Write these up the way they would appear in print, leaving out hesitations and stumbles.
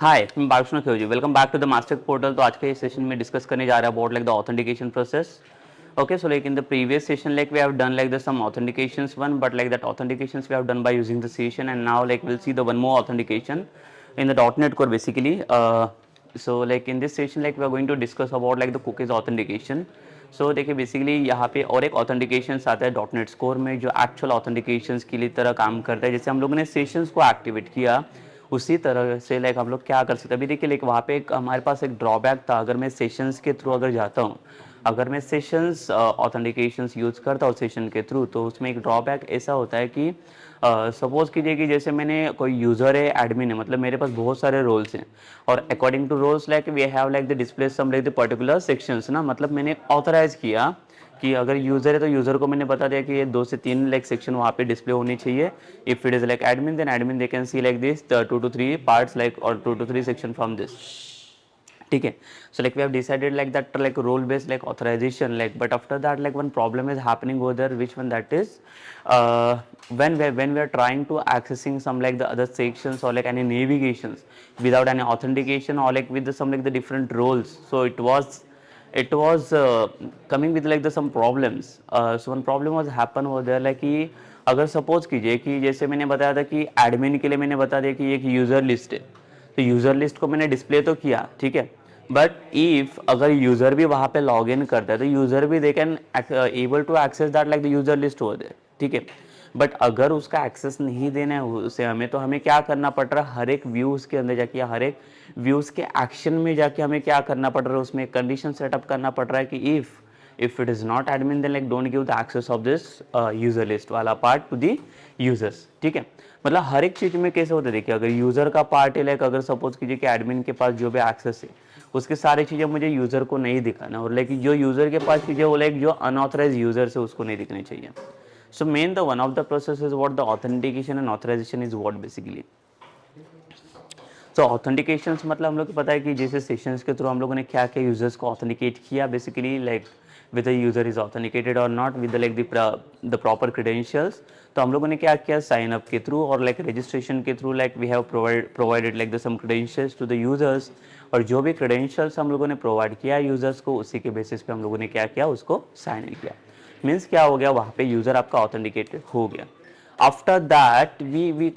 हाय, मैं Balakrishna Khevji. Welcome back to the master portal. तो आज के सेशन में डिस्कस करने जा रहे हैं about like the authentication process. Okay, so like in the previous session, like we have done like the some authentications one, but like that authentications we have done by using the session, and now like we'll see the one more authentication in the .NET Core basically. So like in this session, like we are going to discuss about like the cookies authentication. So देखिए basically यहाँ पे और एक authentication आता है .NET Core में जो actual authentications के लिए तरह काम करता है. जैसे हम लोगों ने सेशंस को एक्टिवेट किया उसी तरह से लाइक हम लोग क्या कर सकते हैं. अभी देखिए लाइक वहाँ पे एक हमारे पास एक ड्रॉबैक था. अगर मैं सेशंस के थ्रू अगर जाता हूँ, अगर मैं सेशंस ऑथेंटिकेशंस यूज़ करता हूँ सेशन के थ्रू, तो उसमें एक ड्रॉबैक ऐसा होता है कि सपोज़ कीजिए कि जैसे मैंने कोई यूज़र है, एडमिन है, मतलब मेरे पास बहुत सारे रोल्स हैं और according to roles like we have like the display some like the particular sections ना. मतलब मैंने ऑथराइज किया कि अगर यूज़र है तो यूज़र को मैंने बता दिया कि ये 2 से 3 लाइक सेक्शन वहाँ पे डिस्प्ले होनी चाहिए. If it is like admin, then admin they can see like this 2 to 3 parts like और 2 to 3 सेक्शन फ्रॉम दिस. ठीक है. So like we have decided like that like role based like authorization, like but after that like one problem is happening over there, which one that is when we are trying to accessing some like the other sections or like any navigations without any authentication or like with the, some like the different roles. So it was coming with like the some problems. So one problem was happen over there like कि अगर suppose कीजिए कि जैसे मैंने बताया था कि admin के लिए मैंने बता दिया कि एक यूज़र लिस्ट है, तो यूज़र लिस्ट को मैंने डिस्प्ले तो किया, ठीक है. बट इफ अगर यूज़र भी वहाँ पे लॉग इन करता है तो यूज़र भी they can able to access that like the user list हो दे, ठीक है. बट अगर उसका एक्सेस नहीं देना है उसे हमें, तो हमें क्या करना पड़ रहा है, हर एक व्यूज़ के अंदर जाके या हर एक व्यूज़ के एक्शन में जाके हमें क्या करना पड़ रहा है, उसमें कंडीशन सेटअप करना पड़ रहा है कि if it is not admin then like don't give the access of this user list वाला पार्ट टू दी यूजर्स, ठीक है. मतलब हर एक चीज़ में कैसे होता है, देखिए अगर यूज़र का पार्ट है लाइक अगर सपोज कीजिए कि एडमिन के पास जो भी एक्सेस है उसकी सारी चीज़ें मुझे यूज़र को नहीं दिखाना, और लाइक जो यूज़र के पास चीज़ें वो लाइक जो अनऑथराइज यूज़र है उसको नहीं दिखनी चाहिए. So main the one of the process is what the authentication and authorization is what basically. तो ऑथेंटिकेशन मतलब हम लोग को पता है कि जैसे सेशंस के थ्रू हम लोगों ने क्या क्या यूजर्स को ऑथेंटिकेट किया basically, like with the user is authenticated और not with like the proper credentials. तो हम लोगों ने क्या किया, साइन अप के थ्रू और लाइक रजिस्ट्रेशन के through like we have provided like the some credentials to the users. और जो भी क्रेडेंशियल्स हम लोगों ने प्रोवाइड किया यूजर्स को, उसी के बेसिस पे हम लोगों ने क्या किया, उसको साइन इन किया. मीन्स क्या हो गया, वहाँ पे यूजर आपका ऑथेंटिकेटेड हो गया. After that we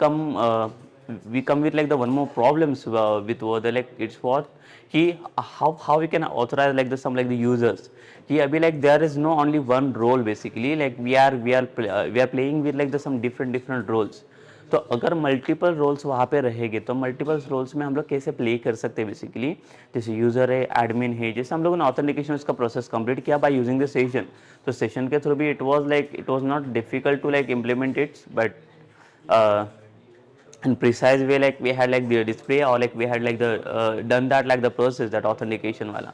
come with like the one more problems with the like it's what कि how we can authorize like the some like the users कि अभी like there is no only one role basically, like we are playing with like the some different roles. तो अगर multiple roles वहाँ पे रहेंगे तो multiple roles में हम लोग कैसे प्ले कर सकते हैं बेसिकली. जैसे यूज़र है, एडमिन है, जैसे हम लोगों ने ऑथेंटिकेशन उसका प्रोसेस कंप्लीट किया बाय यूजिंग द सेशन. तो सेशन के थ्रू भी it was not difficult to like implement it, but in precise way like we had like the display or like we had like the done that like the process that authentication वाला,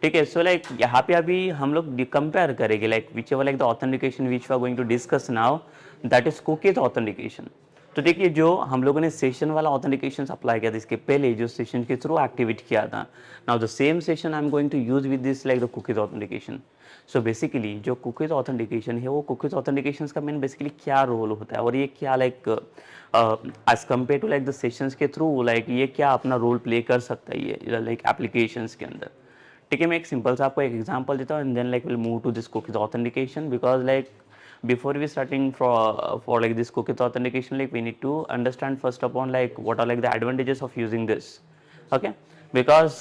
ठीक है. So like यहाँ पे अभी हम लोग compare करेंगे like whichever like the authentication which we are going to discuss now, that is cookies authentication. तो देखिए जो हम लोगों ने सेशन वाला ऑथेंटिकेशन अप्लाई किया था इसके पहले जो सेशन के थ्रू एक्टिवेट किया था, now the same session I am going to use with this like the cookies authentication. So basically जो कुकीज ऑथेंटिकेशन है वो कुकीज ऑथेंटिकेशन का मेन बेसिकली क्या रोल होता है और ये क्या like as compare to like the sessions के थ्रू लाइक ये क्या अपना रोल प्ले कर सकता है ये लाइक एप्लीकेशंस के अंदर. ठीक है, मैं एक सिंपल सा आपको एक एग्जांपल देता हूँ and then like will move to this cookies authentication because like before we starting for like this cookies authentication, like we need to understand first upon like what are like the advantages of using this. Okay, because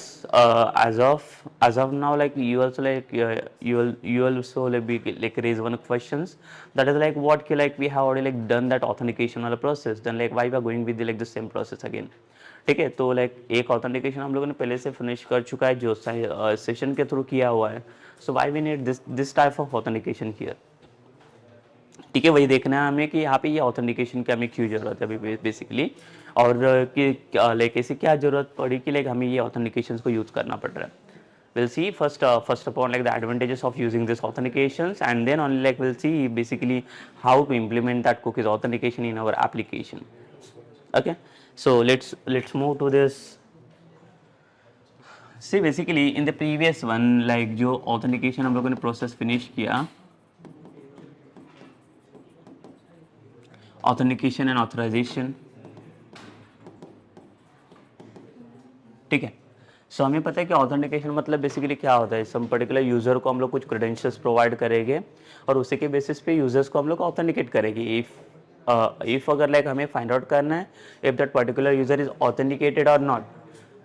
as of now like you also like you also like be like raise one questions that is like what like we have already like done that authentication or the process, then like why we are going with the like the same process again. ठीक है, तो like एक authentication हम लोगों ने पहले से finish कर चुका है जो सेशन के थ्रू किया हुआ है. So why we need this type of authentication here. ठीक है, वही देखना है हमें कि यहाँ पे ये ऑथेंटिकेशन की हमें क्यों जरूरत है अभी बेसिकली, और कि लाइक ऐसी क्या जरूरत पड़ी कि लाइक हमें ये ऑथेंटिकेशन को यूज करना पड़ रहा है. we'll see first upon like the advantages of using this authentications, and then only like we'll see basically how to implement that cookies authentication in our application. Okay, so let's move to this. See basically in the previous one like जो authentication हम लोगों ने process finish किया, authentication and authorization. ठीक है। सो हमें पता है कि ऑथेंटिकेशन मतलब बेसिकली क्या होता है, सम पर्टिकुलर यूज़र को हम लोग कुछ क्रेडेंशियल्स प्रोवाइड करेंगे और उसी के बेसिस पे यूज़र्स को हम लोग ऑथेंटिकेट करेंगे। इफ़ अगर लाइक हमें फाइंड आउट करना है if that particular user is authenticated और not,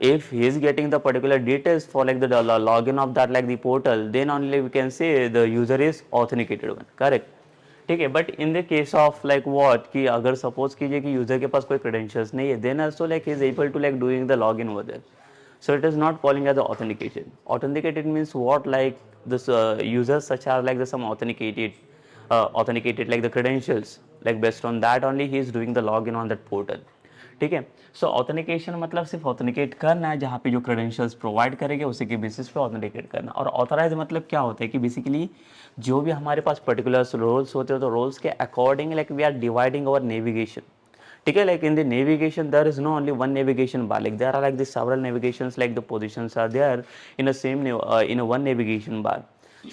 if he is getting the particular details for like the login of that like the portal, then only we can say the user is authenticated one, correct? ठीक है। But in the case of like what कि अगर suppose कीजिए कि user के पास कोई credentials नहीं है, then also like he is able to like doing the login over there, so it is not calling as the authentication. Authenticated means what, like this users such are like the some authenticated like the credentials, like based on that only he is doing the login on that portal, ठीक है। सो authentication मतलब सिर्फ authenticate करना है, जहाँ पे जो credentials provide करेंगे उसी के बेसिस पे ऑथेंटिकेट करना। और ऑथराइज मतलब क्या होता है कि बेसिकली जो भी हमारे पास पर्टिकुलर रोल्स होते हैं तो रोल्स के according like we are dividing our navigation, ठीक है। Like in the navigation there is no only one navigation bar, like there are like the several navigations, like the positions are there in a same in a one navigation bar.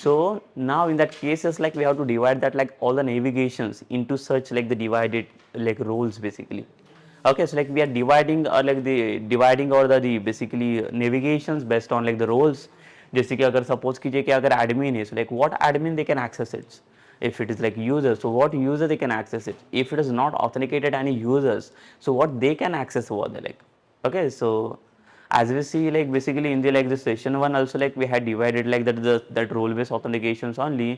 So now in that cases like we have to divide that like all the navigations into such like the divided like roles basically. Okay, so like we are dividing like the dividing or the basically navigations based on like the roles. जैसे कि अगर suppose कीजिए कि अगर admin है, so like what admin they can access it. If it is like user, so what user they can access it. If it is not authenticated any users, so what they can access over there, like. Okay, so as we see like basically in the like the session one also like we had divided like that role based authentications only.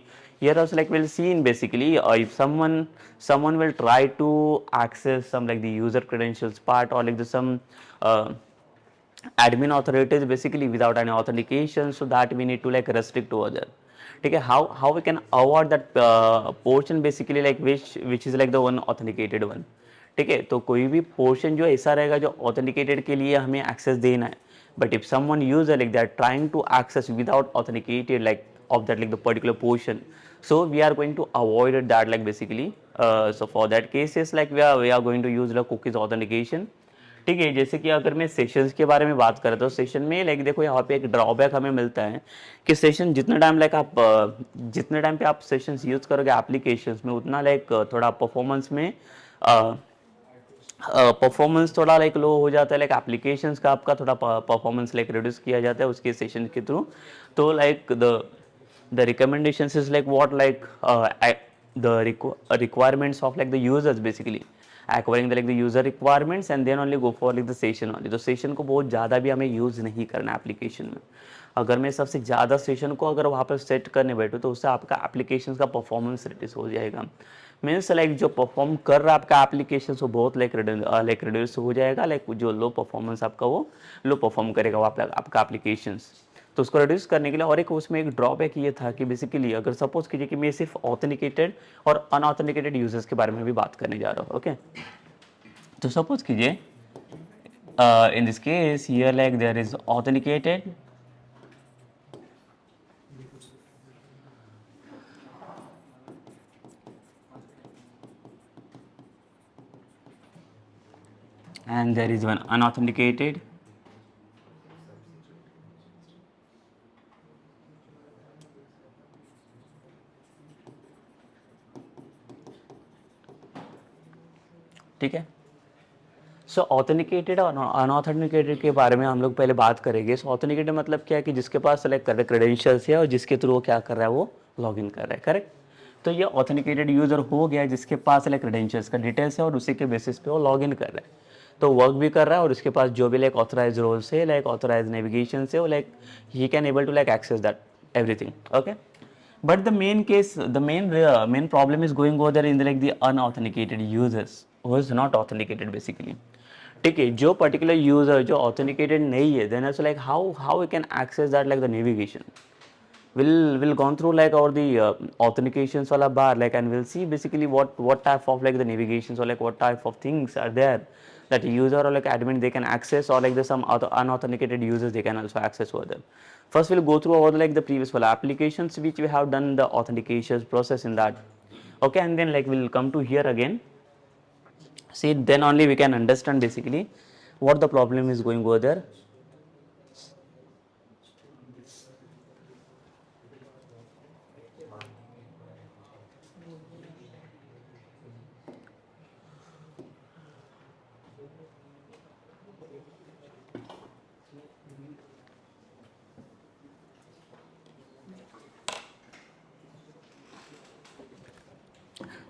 Here also like we'll see in basically if someone will try to access some like the user credentials part or like the some admin authorities basically without any authentication, so that we need to like restrict over there. Okay, how we can avoid that portion basically like which is like the one authenticated one. ठीक है, तो कोई भी portion जो ऐसा रहेगा जो authenticated के लिए हमें एक्सेस देना है, but if someone user like that trying to access without authenticated like of that like the particular portion, so we are going to avoid that like basically so for that cases like we are going to use the cookies authentication, ठीक है। जैसे कि अगर मैं sessions के बारे में बात करता हूँ, सेशन में लाइक देखो यहाँ पे एक ड्रॉबैक हमें मिलता है कि सेशन जितना टाइम लाइक आप जितने टाइम पे आप सेशंस यूज़ करोगे एप्लीकेशंस में उतना लाइक थोड़ा परफॉर्मेंस में परफॉर्मेंस थोड़ा लाइक लो हो जाता है, लाइक एप्लीकेशंस का आपका थोड़ा परफॉर्मेंस लाइक रिड्यूस किया जाता है उसके सेशन के थ्रू। तो like the recommendations is like what like the requirements of like the users basically acquiring the like the user requirements and then only go for like the session only। तो session को बहुत ज़्यादा भी हमें use नहीं करना application में। अगर मैं सबसे ज़्यादा सेशन को अगर वहाँ पर सेट करने बैठूँ तो उससे आपका एप्लीकेशन का परफॉर्मेंस रिड्यूस हो जाएगा। मीन्स लाइक जो परफॉर्म कर रहा है आपका एप्लीकेशन वो बहुत लाइक रिड्यूस हो जाएगा, लाइक जो लो परफॉर्मेंस आपका वो लो परफॉर्म करेगा वो आपका एप्लीकेशन। तो उसको रिड्यूस करने के लिए और एक उसमें एक ड्रॉबैक ये था कि बेसिकली अगर सपोज कीजिए कि मैं सिर्फ ऑथेंटिकेटेड और अनऑथेंटिकेटेड यूजर्स के बारे में भी बात करने जा रहा हूँ। ओके, तो सपोज कीजिए in this case here like there is authenticated and there is one unauthenticated, ठीक है। सो ऑथेंटिकेटेड और अनऑथेंटिकेटेड के बारे में हम लोग पहले बात करेंगे। सो ऑथेंटिकेटेड मतलब क्या है कि जिसके पास सेलेक्ट कर क्रेडेंशियल्स है और जिसके थ्रू वो क्या कर रहा है वो लॉगिन कर रहा है, करेक्ट। तो ये ऑथेंटिकेटेड यूजर हो गया जिसके पास सेलेक्ट क्रेडेंशियल्स का डिटेल्स है और उसी के बेसिस पे वो लॉगिन कर रहा है, तो वर्क भी कर रहा है और उसके पास जो भी लाइक ऑथराइज रोल्स है लाइक ऑथराइज नेविगेशन से वो like he can able to like access that everything. Okay, but the main case the main problem is going over there in the like the unauthenticated users who is not authenticated basically, ठीक है। जो particular user जो authenticated नहीं है, then also like how we can access that like the navigation, we'll gone through like all the authentications wala bar like and we'll see basically what type of like the navigations or like what type of things are there that user or like admin they can access or like the some other unauthenticated users they can also access over them. First we'll go through all the, like the previous wala applications which we have done the authentication process in that. Okay, and then like we'll come to here again, see then only we can understand basically what the problem is going over there.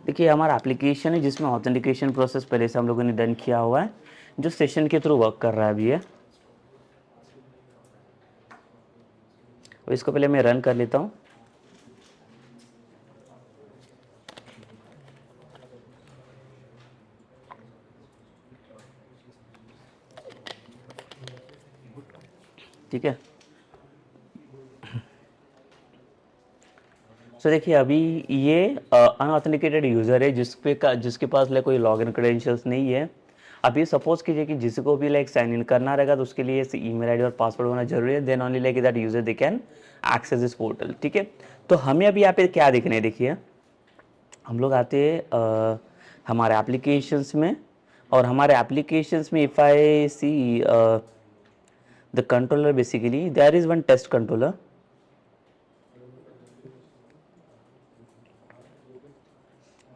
देखिए हमारा application है जिसमें authentication process पहले से हम लोगों ने done किया हुआ है, जो सेशन के थ्रू वर्क कर रहा है अभी है। और इसको पहले मैं रन कर लेता हूँ। ठीक है, सो देखिए अभी ये अनऑथेंटिकेटेड यूज़र है जिसके पास लाइक कोई लॉगिन क्रेडेंशियल्स नहीं है। अभी सपोज कीजिए कि जिसको भी लाइक साइन इन करना रहेगा तो उसके लिए ईमेल आईडी और पासवर्ड होना जरूरी है, then only like that user they can access this portal. ठीक है, तो हमें अभी यहाँ पे क्या देखना है, देखिए हम लोग आते हैं हमारे एप्लीकेशंस में, और हमारे एप्लीकेशंस में if I see the controller, basically there is one test controller.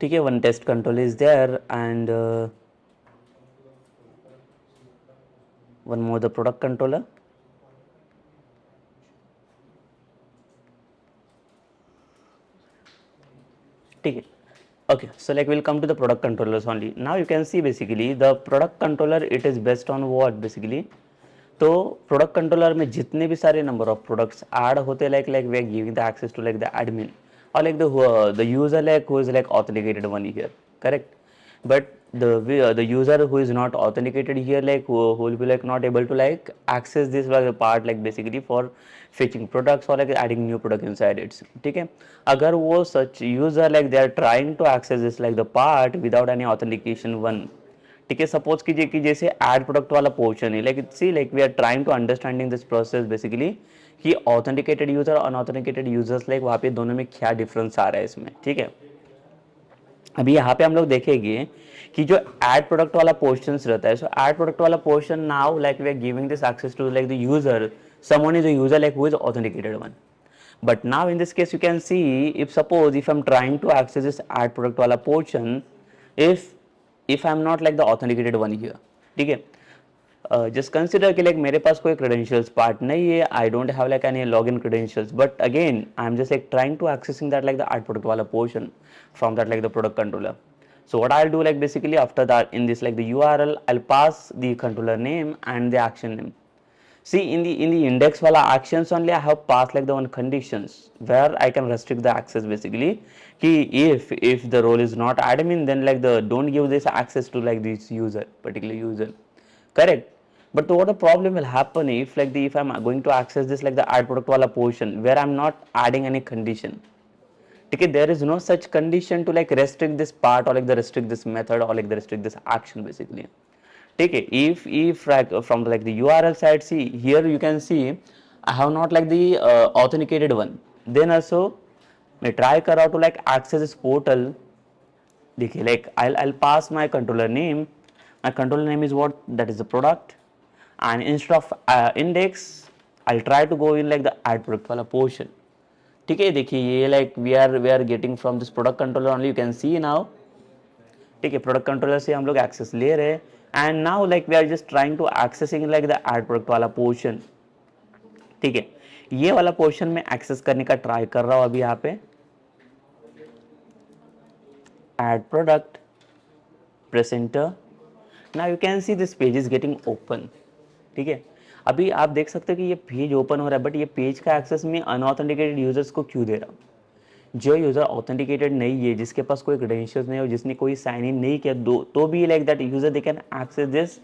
ठीक है, one test control is there and one more the product controller। ठीक है, okay, so like we'll come to the product controllers only. Now you can see basically the product controller, it is based on what basically, तो product controller में जितने भी सारे number of products add होते हैं like we are giving the access to like the admin और like the user like who is like authenticated one here, correct, but the user who is not authenticated here like who will be like not able to like access this like part like basically for fetching products or like adding new product inside it। ठीक है, अगर वो such user like they are trying to access this like the part without any authentication one। ठीक है, suppose कीजिए कि जैसे add product वाला पोर्शन है like see like we are trying to understanding this process basically कि authenticated user और unauthenticated users like वहाँ पे दोनों में क्या डिफरेंस आ रहा है इसमें। ठीक है, अभी यहाँ पे हम लोग देखेंगे कि जो एड प्रोडक्ट वाला पोर्शन रहता है, सो एड प्रोडक्ट वाला portion now like we are giving this access to like the user, someone is a user like who is authenticated one, but now in this case you can see if suppose if I'm trying to access this ad product wala portion, if I'm not like the authenticated one here, ठीक है, just consider कि like मेरे पास कोई credentials part नहीं है, I don't have like any login credentials, but again I'm just like trying to accessing that like the ad product wala portion from that like the product controller। So what I'll do like basically after that in this like the URL I'll pass the controller name and the action name। See in the index wala actions only I have passed like the one conditions where I can restrict the access basically ki if the role is not admin then like the don't give this access to like this user, particular user, correct, but what the problem will happen if like the if I'm going to access this like the ad product wala portion where I'm not adding any condition, okay, there is no such condition to like restrict this part or like the restrict this method or like the restrict this action basically। ठीक है, if like from like the URL side, see here you can see I have not like the authenticated one, then also मैं try कर रहा हूँ to like access this portal। देखिए like I'll pass my controller name, my controller name is what, that is the product, and instead of index I'll try to go in like the add product वाला portion। ठीक है, देखिए ये like we are getting from this product controller only, you can see now। ठीक है, product controller से हम लोग एक्सेस ले रहे हैं and now like we are just trying to accessing like the add product वाला पोर्शन। ठीक है, ये वाला पोर्शन में एक्सेस करने का ट्राई कर रहा हूं अभी यहाँ पे, add product, press enter, now you can see this page is getting open. ठीक है, अभी आप देख सकते हो कि ये पेज ओपन हो रहा है, बट ये पेज का एक्सेस में अनऑथेंटिकेटेड यूजर्स को क्यों दे रहा हूँ? जो यूजर ऑथेंटिकेटेड नहीं है, जिसके पास कोई क्रेडेंशियल्स नहीं है और जिसने कोई साइन इन नहीं किया तो भी like that user they can access this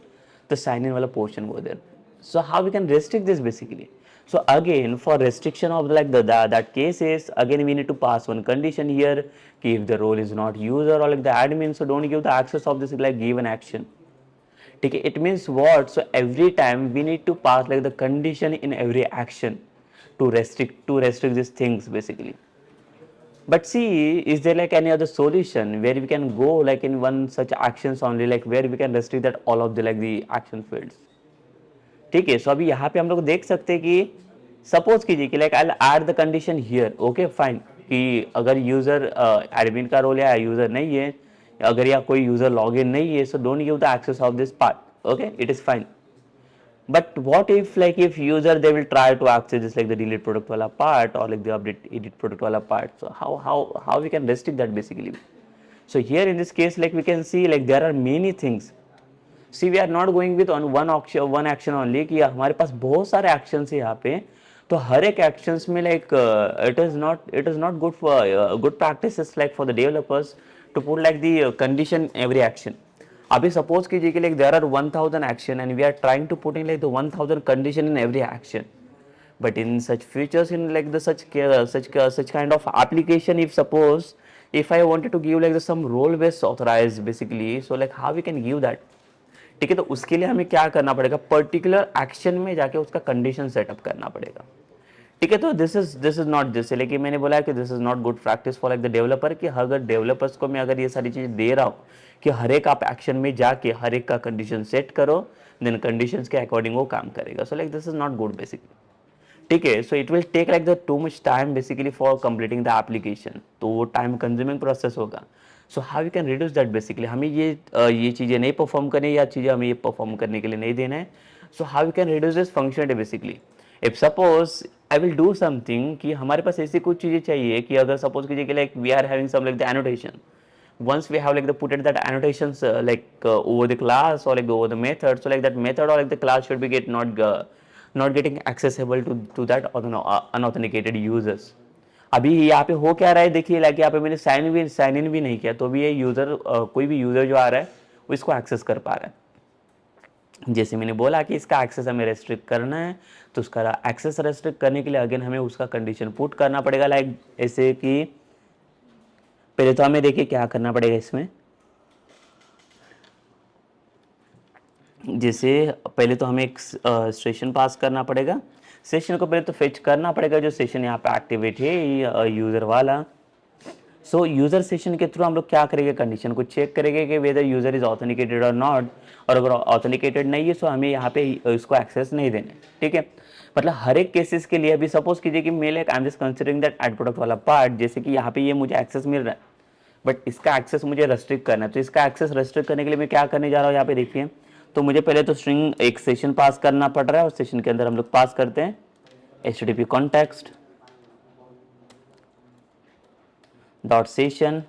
the sign in वाला पोर्शन वो there. So how we can restrict this basically? So again for restriction of like that cases, again we need to pass one condition here कि if the role is not user or like the admin, so don't give the access of this like given action। ठीक है, it means what? So every time we need to pass like the condition in every action to restrict these things basically। But see, is there like any other solution where we can go like in one such actions only, like where we can restrict that all of the like the action fields? ठीक है, सो अभी यहाँ पे हम लोग देख सकते हैं कि सपोज कीजिए कि like I add the condition here, okay fine, कि अगर यूजर एडमिन का रोल या यूजर नहीं है, अगर या कोई यूजर लॉग इन नहीं है, so don't give the access of this part, okay it is fine. But what if like if user they will try to access this like the delete product wala part or like the update edit product wala part, so how we can restrict that basically? So here in this case, like we can see, like there are many things. See, we are not going with on one action only कि हमारे पास बहुत सारे actions है यहाँ पे, तो हर एक actions में like it is not good for good practices like for the developers to put like the condition every action. अभी suppose कीजिए कि like there are 1000 action and we are trying to put in like the 1000 condition in every action. But in such features, in like the such kind of application, if suppose if I wanted to give like the some role based authorized basically, so like how we can give that. ठीक है, तो उसके लिए हमें क्या करना पड़ेगा, particular action में जाके उसका कंडीशन सेटअप करना पड़ेगा. ठीक है, तो दिस इज नॉट दिस, लेकिन मैंने बोला है कि this is not good practice for like the developer, कि अगर डेवलपर्स को मैं अगर ये सारी चीज़ें दे रहा हूँ कि हर एक आप एक्शन में जाके हर एक का कंडीशन सेट करो, देन कंडीशंस के अकॉर्डिंग वो काम करेगा. So like this is not good basically. ठीक है, so it will take like the too much time basically for completing the application, तो वो टाइम कंज्यूमिंग प्रोसेस होगा. So how you can reduce that basically, हमें ये चीज़ें नहीं perform करनी या चीज़ें हमें ये परफॉर्म करने के लिए नहीं देना है. सो how you can reduce this functionality basically. If suppose I will do something कि हमारे पास ऐसी कुछ चीज़ें चाहिए कि अगर सपोज कीजिए कि like we are having some like the annotation, once we have like the put it that annotations over the class or like over the method, so like that method or like the class should be not getting accessible to that unauthenticated users. अभी यहाँ पे हो क्या रहा है, देखिए like यहाँ पे मैंने साइन इन भी नहीं किया, तो भी ये यूजर कोई भी यूजर जो आ रहा है वो इसको एक्सेस कर पा रहा है. जैसे मैंने बोला कि इसका एक्सेस हमें रेस्ट्रिक्ट करना है, तो उसका एक्सेस रेस्ट्रिक्ट करने के लिए अगेन हमें उसका कंडीशन पुट करना पड़ेगा, लाइक ऐसे कि पहले तो हमें देखिए क्या करना पड़ेगा इसमें. जैसे पहले तो हमें एक सेशन पास करना पड़ेगा. सेशन को पहले तो फेच करना पड़ेगा जो सेशन यहाँ पे एक्टिवेट है यूज़र वाला. सो यूज़र सेशन के थ्रू हम लोग क्या करेंगे, कंडीशन को चेक करेंगे कि वेदर यूज़र इज ऑथेंटिकेटेड और नॉट, और अगर ऑथेंटिकेटेड नहीं है तो हमें यहाँ पे इसको एक्सेस नहीं देना. ठीक है, मतलब हर एक केसेस के लिए. अभी सपोज कीजिए कि मेरे I am just considering that add product वाला पार्ट, जैसे कि यहाँ पे ये मुझे एक्सेस मिल रहा है बट इसका एक्सेस मुझे रेस्ट्रिक्ट करना है, तो इसका एक्सेस रेस्ट्रिक्ट करने के लिए मैं क्या करने जा रहा हूँ यहाँ पे देखिए. तो मुझे पहले तो स्ट्रिंग एक सेशन पास करना पड़ रहा है, और सेशन के अंदर हम लोग पास करते हैं http context dot session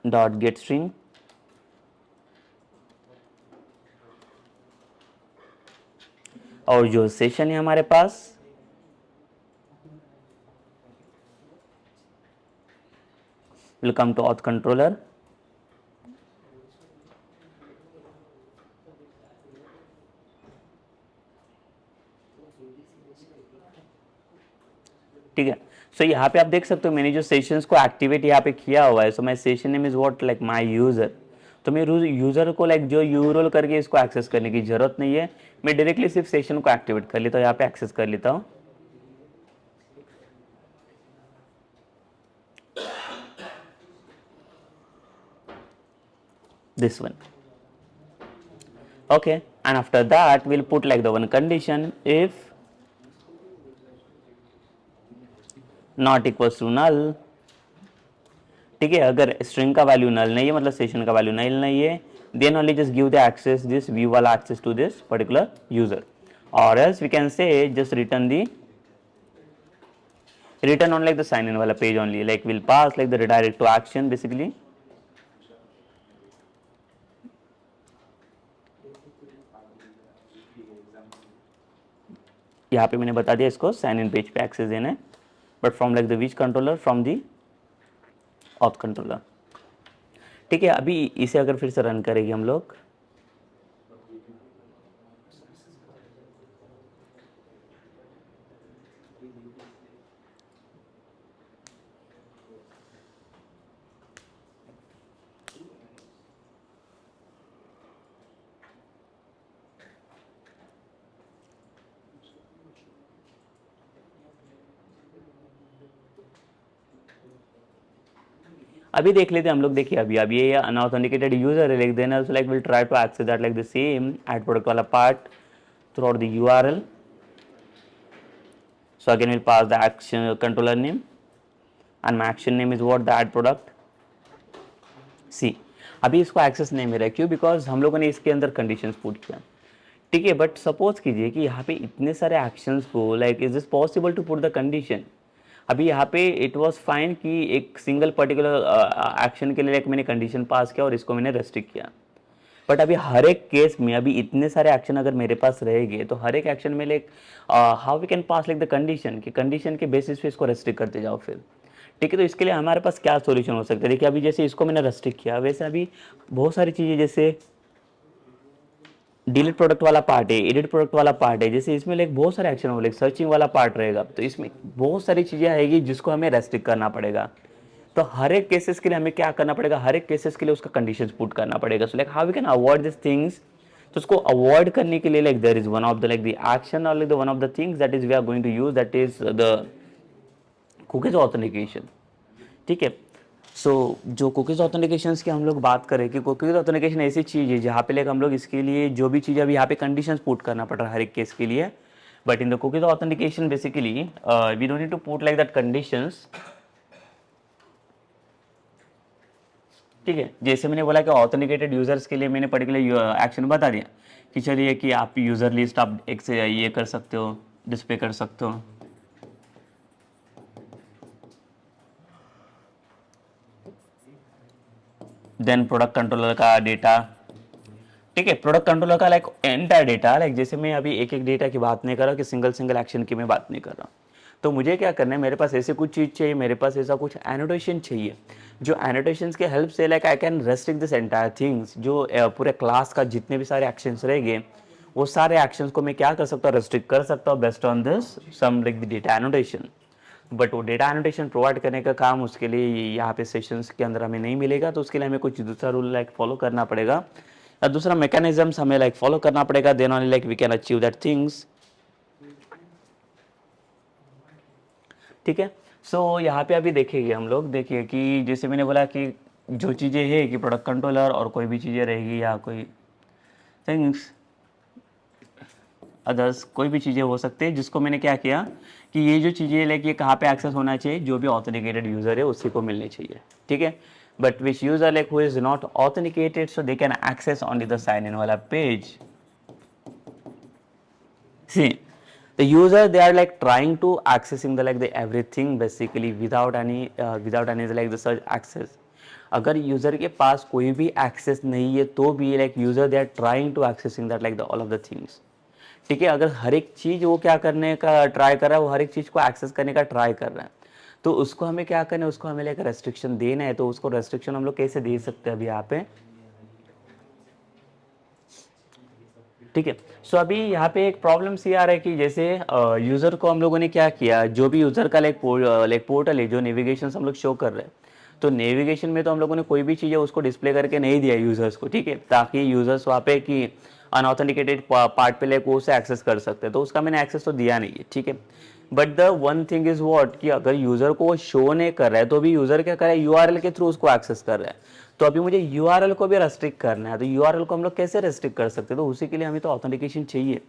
dot gate string, और जो सेशन है हमारे पास will come to auth controller. ठीक है, सो यहाँ पे आप देख सकते हो मैंने जो सेशंस को एक्टिवेट यहाँ पे किया हुआ है. So my session name is what like my user. तो मैं यूजर को लाइक जो यूआरएल करके इसको एक्सेस करने की जरूरत नहीं है, मैं डायरेक्टली सिर्फ सेशन को एक्टिवेट कर लेता हूँ, यहाँ पे एक्सेस कर लेता हूँ. This one. Okay, and after that we'll put like the one condition, if not equals to null. ठीक है, अगर स्ट्रिंग का वैल्यू नल नहीं है, मतलब सेशन का वैल्यू नल नहीं है, then only just give the access this view वाला access to this particular user, or else we can say just return on like the sign in वाला page only, like we'll pass like the redirect to action basically. यहाँ पे मैंने बता दिया इसको sign in page पे access देना है, but from like the which controller, from the auth controller. ठीक है, अभी इसे अगर फिर से रन करेंगे हम लोग, अभी देख लेते हैं हम लोग. देखिए अभी ये अनऑथेंटिकेटेड यूजर है, like then also like will try to access that like the same add product वाला part throughout the URL. So again will pass the action controller name and my action name is what the add product. See अभी इसको access नहीं मिला, क्यों, because हम लोगों ने इसके अंदर कंडीशंस पुट किया. ठीक है, बट सपोज कीजिए कि यहाँ पे इतने सारे एक्शंस को like is this possible to put the condition. अभी यहाँ पे इट वाज फाइन कि एक सिंगल पर्टिकुलर एक्शन के लिए लाइक मैंने कंडीशन पास किया और इसको मैंने रेस्ट्रिक्ट किया, बट अभी हर एक केस में अभी इतने सारे एक्शन अगर मेरे पास रहेंगे तो हर एक एक्शन में like how we can pass like the condition कि कंडीशन के बेसिस पे इसको रेस्ट्रिक्ट करते जाओ फिर। ठीक है, तो इसके लिए हमारे पास क्या सॉल्यूशन हो सकता है? देखिए अभी जैसे इसको मैंने रेस्ट्रिक्ट किया, वैसे अभी बहुत सारी चीज़ें जैसे डिलीट प्रोडक्ट वाला पार्ट है, एडिट प्रोडक्ट वाला पार्ट है, जैसे इसमें लाइक बहुत सारे एक्शन हो, लाइक सर्चिंग वाला पार्ट रहेगा, तो इसमें बहुत सारी चीज़ें आएगी जिसको हमें रेस्ट्रिक्ट करना पड़ेगा। तो हर एक केसेस के लिए हमें क्या करना पड़ेगा, हर एक केसेस के लिए उसका कंडीशंस पुट करना पड़ेगा। So like how we can avoid this things, तो उसको अवॉइड करने के लिए like there is one of the like the action और like the one of the things that is we are going to use, that is the cookies authentication. ठीक है, सो जो कुकीज ऑथेंटिकेशन की हम लोग बात करें कि कुकीज ऑथेंटिकेशन ऐसी चीज़ है जहाँ पे लाइक हम लोग इसके लिए जो भी चीज़ अभी यहाँ पे कंडीशंस पुट करना पड़ रहा है हर एक केस के लिए, but in the cookies authentication basically we don't need to put like that conditions. ठीक है, जैसे मैंने बोला कि ऑथेंटिकेटेड यूजर्स के लिए मैंने पर्टिकुलर एक्शन बता दिया कि चलिए कि आप यूज़र लिस्ट आप एक से ये कर सकते हो, डिस्प्ले कर सकते हो। देन प्रोडक्ट कंट्रोलर का डेटा, ठीक है, प्रोडक्ट कंट्रोलर का लाइक एंटायर डेटा, लाइक जैसे मैं अभी एक एक डेटा की बात नहीं कर रहा कि सिंगल सिंगल एक्शन की मैं बात नहीं कर रहा, तो मुझे क्या करना है, मेरे पास ऐसे कुछ चीज़ चाहिए, मेरे पास ऐसा कुछ एनोटेशन चाहिए जो एनोटेशंस के हेल्प से like I can restrict this entire things, जो पूरे क्लास का जितने भी सारे एक्शंस रहेंगे वो सारे एक्शंस को मैं क्या कर सकता हूँ, रेस्ट्रिक्ट कर सकता हूँ based on this some like the data annotation. But वो डेटा एनोटेशन प्रोवाइड करने का काम उसके लिए यहाँ पे सेशंस के अंदर हमें नहीं मिलेगा, तो उसके लिए हमें कुछ दूसरा रूल लाइक फॉलो करना पड़ेगा या दूसरा मैकेनिज्म्स हमें लाइक फॉलो करना पड़ेगा, then only like we can achieve that things. ठीक है, सो यहाँ पे अभी देखेंगे हम लोग, देखिए कि जैसे मैंने बोला कि जो चीज़ें है कि प्रोडक्ट कंट्रोलर और कोई भी चीज़ें रहेगी या कोई थिंग्स अदर्स कोई भी चीज़ें हो सकती है, जिसको मैंने क्या किया कि ये जो चीज़ें लाइक ये कहाँ पे एक्सेस होना चाहिए, जो भी ऑथेंटिकेटेड यूज़र है उसी को मिलनी चाहिए। ठीक है, but which user like who is not authenticated so they can access only the sign in वाला page. See, the user they are like trying to accessing the like the everything basically without any like the search access. अगर user के पास कोई भी access नहीं है तो भी like user they are trying to accessing that like the all of the things. ठीक है, अगर हर एक चीज वो क्या करने का ट्राई कर रहा है, वो हर एक चीज को एक्सेस करने का ट्राई कर रहा है, तो उसको हमें क्या करना है, उसको हमें लाइक रेस्ट्रिक्शन देना है। तो उसको रेस्ट्रिक्शन हम लोग कैसे दे सकते हैं अभी यहाँ पे? ठीक है, सो अभी यहाँ पे एक प्रॉब्लम सी आ रहा है कि जैसे यूज़र को हम लोगों ने क्या किया, जो भी यूज़र का लाइक पोर्टल है जो नेविगेशन हम लोग शो कर रहे हैं, तो नेविगेशन में तो हम लोगों ने कोई भी चीज़ है उसको डिस्प्ले करके नहीं दिया यूज़र्स को। ठीक है, ताकि यूज़र्स वहाँ पे कि अनऑथेंटिकेटेड पार्ट पे लाइक वो उसे एक्सेस कर सकते हैं, तो उसका मैंने एक्सेस तो दिया नहीं है। ठीक है, but the one thing is what कि अगर यूज़र को वो शो नहीं कर रहा है तो भी यूज़र क्या कर रहा है, यूआरएल के थ्रू उसको एक्सेस कर रहा है। तो अभी मुझे यूआरएल को भी रेस्ट्रिक्ट करना है, तो यूआरएल को हम लोग कैसे रेस्ट्रिक्ट कर सकते हैं? तो उसी के लिए हमें तो ऑथेंटिकेशन चाहिए,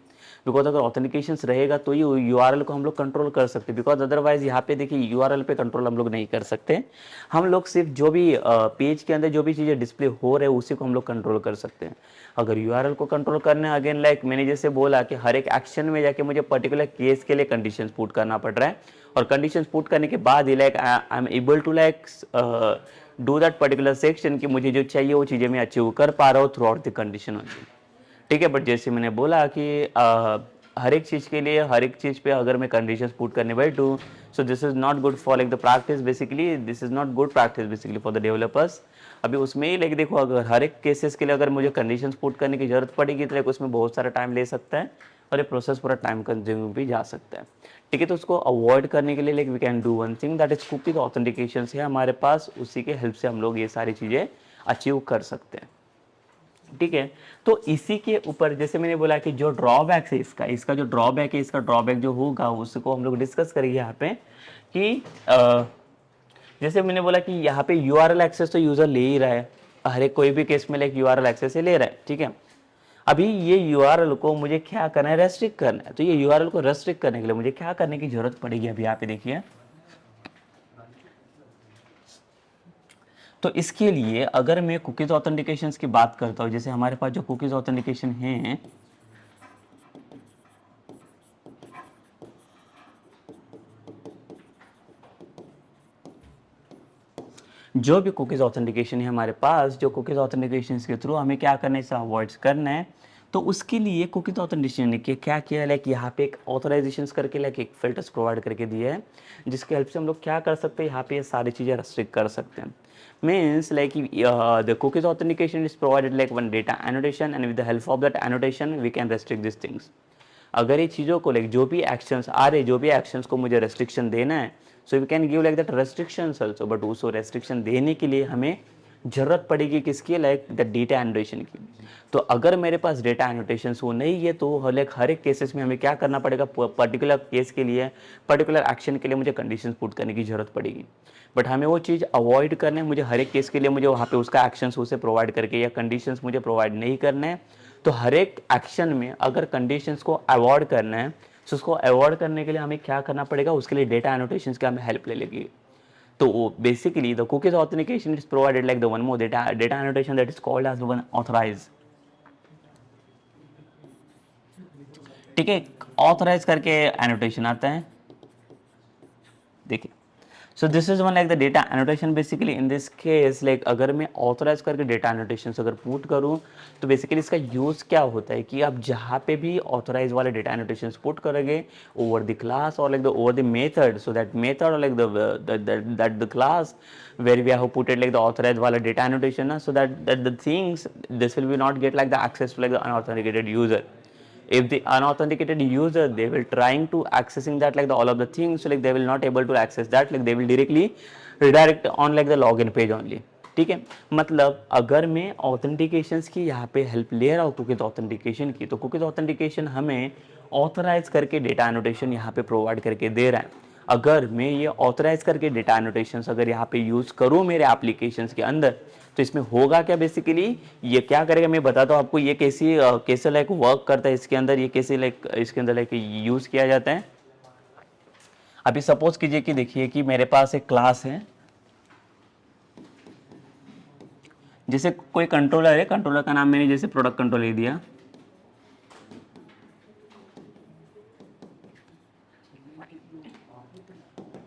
बिकॉज अगर ऑथेंटिकेशन रहेगा तो ये यूआरएल को हम लोग कंट्रोल कर सकते हैं, बिकॉज अदरवाइज यहाँ पे देखिए यूआरएल पे कंट्रोल हम लोग नहीं कर सकते। हम लोग सिर्फ जो भी पेज के अंदर जो भी चीज़ें डिस्प्ले हो रहे हैं उसी को हम लोग कंट्रोल कर सकते हैं। अगर यूआरएल को कंट्रोल करना है, अगेन लाइक मैंने जैसे बोला कि हर एक एक्शन में जाके मुझे पर्टिकुलर केस के लिए कंडीशंस पुट करना पड़ रहा है, और कंडीशंस पुट करने के बाद ही like I am able to like do that particular section कि मुझे जो चाहिए वो चीज़ें मैं अचीव कर पा रहा हूँ through out the condition only. ठीक है, बट जैसे मैंने बोला कि हर एक चीज़ के लिए हर एक चीज़ पे अगर मैं कंडीशंस पुट करने बैठूँ, so this is not good for like the practice, basically this is not good practice basically for the developers. अभी उसमें ही लाइक देखो, अगर हर एक केसेस के लिए अगर मुझे कंडीशंस पुट करने की जरूरत पड़ेगी तो लाइक उसमें बहुत सारा टाइम ले सकता है और ये प्रोसेस पूरा टाइम कंज्यूमिंग भी जा सकता है। ठीक है, तो उसको अवॉइड करने के लिए like we can do one thing that is cookies authentication है हमारे पास, उसी के हेल्प से हम लोग ये सारी चीज़ें अचीव कर सकते हैं। ठीक है, तो इसी के ऊपर जैसे मैंने बोला कि जो ड्रॉबैक है इसका इसका जो ड्रॉबैक है, इसका ड्रॉबैक जो होगा उसको हम लोग डिस्कस करेंगे यहाँ पे कि जैसे मैंने बोला कि यहाँ पे यूआरएल एक्सेस तो यूजर ले ही रहा है, हर एक कोई भी केस में लाइक यूआरएल एक्सेस ले रहा है। ठीक है, अभी ये यूआरएल को मुझे क्या करना है, रेस्ट्रिक्ट करना है। तो ये यूआरएल को रेस्ट्रिक्ट करने के लिए मुझे क्या करने की जरूरत पड़ेगी, अभी यहाँ पे देखिए। तो इसके लिए अगर मैं कुकीज ऑथेंटिकेशन की बात करता हूँ, जैसे हमारे पास जो कुकीज ऑथेंटिकेशन है, जो भी कुकीज़ ऑथेंटिकेशन है हमारे पास, जो कुकीज़ ऑथेंटिकेशन के थ्रू हमें क्या करना है, इसे अवॉइड करना है। तो उसके लिए कुकीज़ ऑथेंटिकेशन ने क्या किया है, लाइक यहाँ पे एक ऑथराइजेशंस करके लाइक एक फ़िल्टर्स प्रोवाइड करके दिए हैं, जिसकी हेल्प से हम लोग क्या कर सकते हैं, यहाँ पे ये सारी चीज़ें रेस्ट्रिक्ट कर सकते हैं। Means like the cookies authentication is provided like one data annotation, and with the help of that annotation we can restrict this things. अगर ये चीज़ों को लाइक जो भी एक्शंस आ रहे, जो भी एक्शंस को मुझे रेस्ट्रिक्शन देना है, so we can give like that restrictions also, but उसको रेस्ट्रिक्शन देने के लिए हमें ज़रूरत पड़ेगी किसकी, लाइक द डेटा एनोटेशन की। तो अगर मेरे पास डेटा एनोटेशंस वो नहीं है, तो लाइक हर एक केसेस में हमें क्या करना पड़ेगा, पर्टिकुलर केस के लिए, पर्टिकुलर एक्शन के लिए मुझे कंडीशंस पुट करने की ज़रूरत पड़ेगी। बट हमें वो चीज़ अवॉइड करना है, मुझे हर एक केस के लिए मुझे वहाँ पे उसका एक्शंस उसे प्रोवाइड करके या कंडीशंस मुझे प्रोवाइड नहीं करना है। तो हर एक एक्शन में अगर कंडीशंस को अवॉइड करना है, तो उसको अवॉइड करने के लिए हमें क्या करना पड़ेगा, उसके लिए डेटा एनोटेशंस की हमें हेल्प ले लेगी। तो basically the cookies authentication is provided like the one more data annotation that is called as one authorize। ठीक है, ऑथराइज करके एनोटेशन आता है, देखिए। सो this is one like the data annotation. Basically in this case like अगर मैं authorise करके data annotation अगर पुट करूं, तो बेसिकली इसका यूज़ क्या होता है कि आप जहाँ पे भी ऑथराइज वाले डेटा एनोटेशन पुट करोगे ओवर द क्लास और like the over the method, so that method और like that the class where we have put it like the authorized wala data annotation, so that the things this will be not get like the access to like the unauthenticated user. If the unauthenticated user, they will trying to accessing that like the all of the things, so like they will not able to access that, like they will directly redirect on like the login page only। ठीक है, मतलब अगर मैं authentications की यहाँ पे help ले रहा हूँ कुकीज ऑथेंटिकेशन की, तो कुकीज ऑथेंटिकेशन हमें ऑथराइज करके डेटा एनोटेशन यहाँ पे प्रोवाइड करके दे रहा है। अगर मैं ये ऑथराइज करके डेटा एनोटेशंस अगर यहाँ पे यूज़ करूँ मेरे एप्लीकेशंस के अंदर, तो इसमें होगा क्या, बेसिकली ये क्या करेगा, मैं बताता हूँ आपको ये कैसे लाइक वर्क करता है इसके अंदर, ये कैसे लाइक इसके अंदर लाइक यूज़ किया जाता है। अभी सपोज कीजिए कि देखिए कि मेरे पास एक क्लास है, जैसे कोई कंट्रोलर है, कंट्रोलर का नाम मैंने जैसे प्रोडक्ट कंट्रोलर दिया,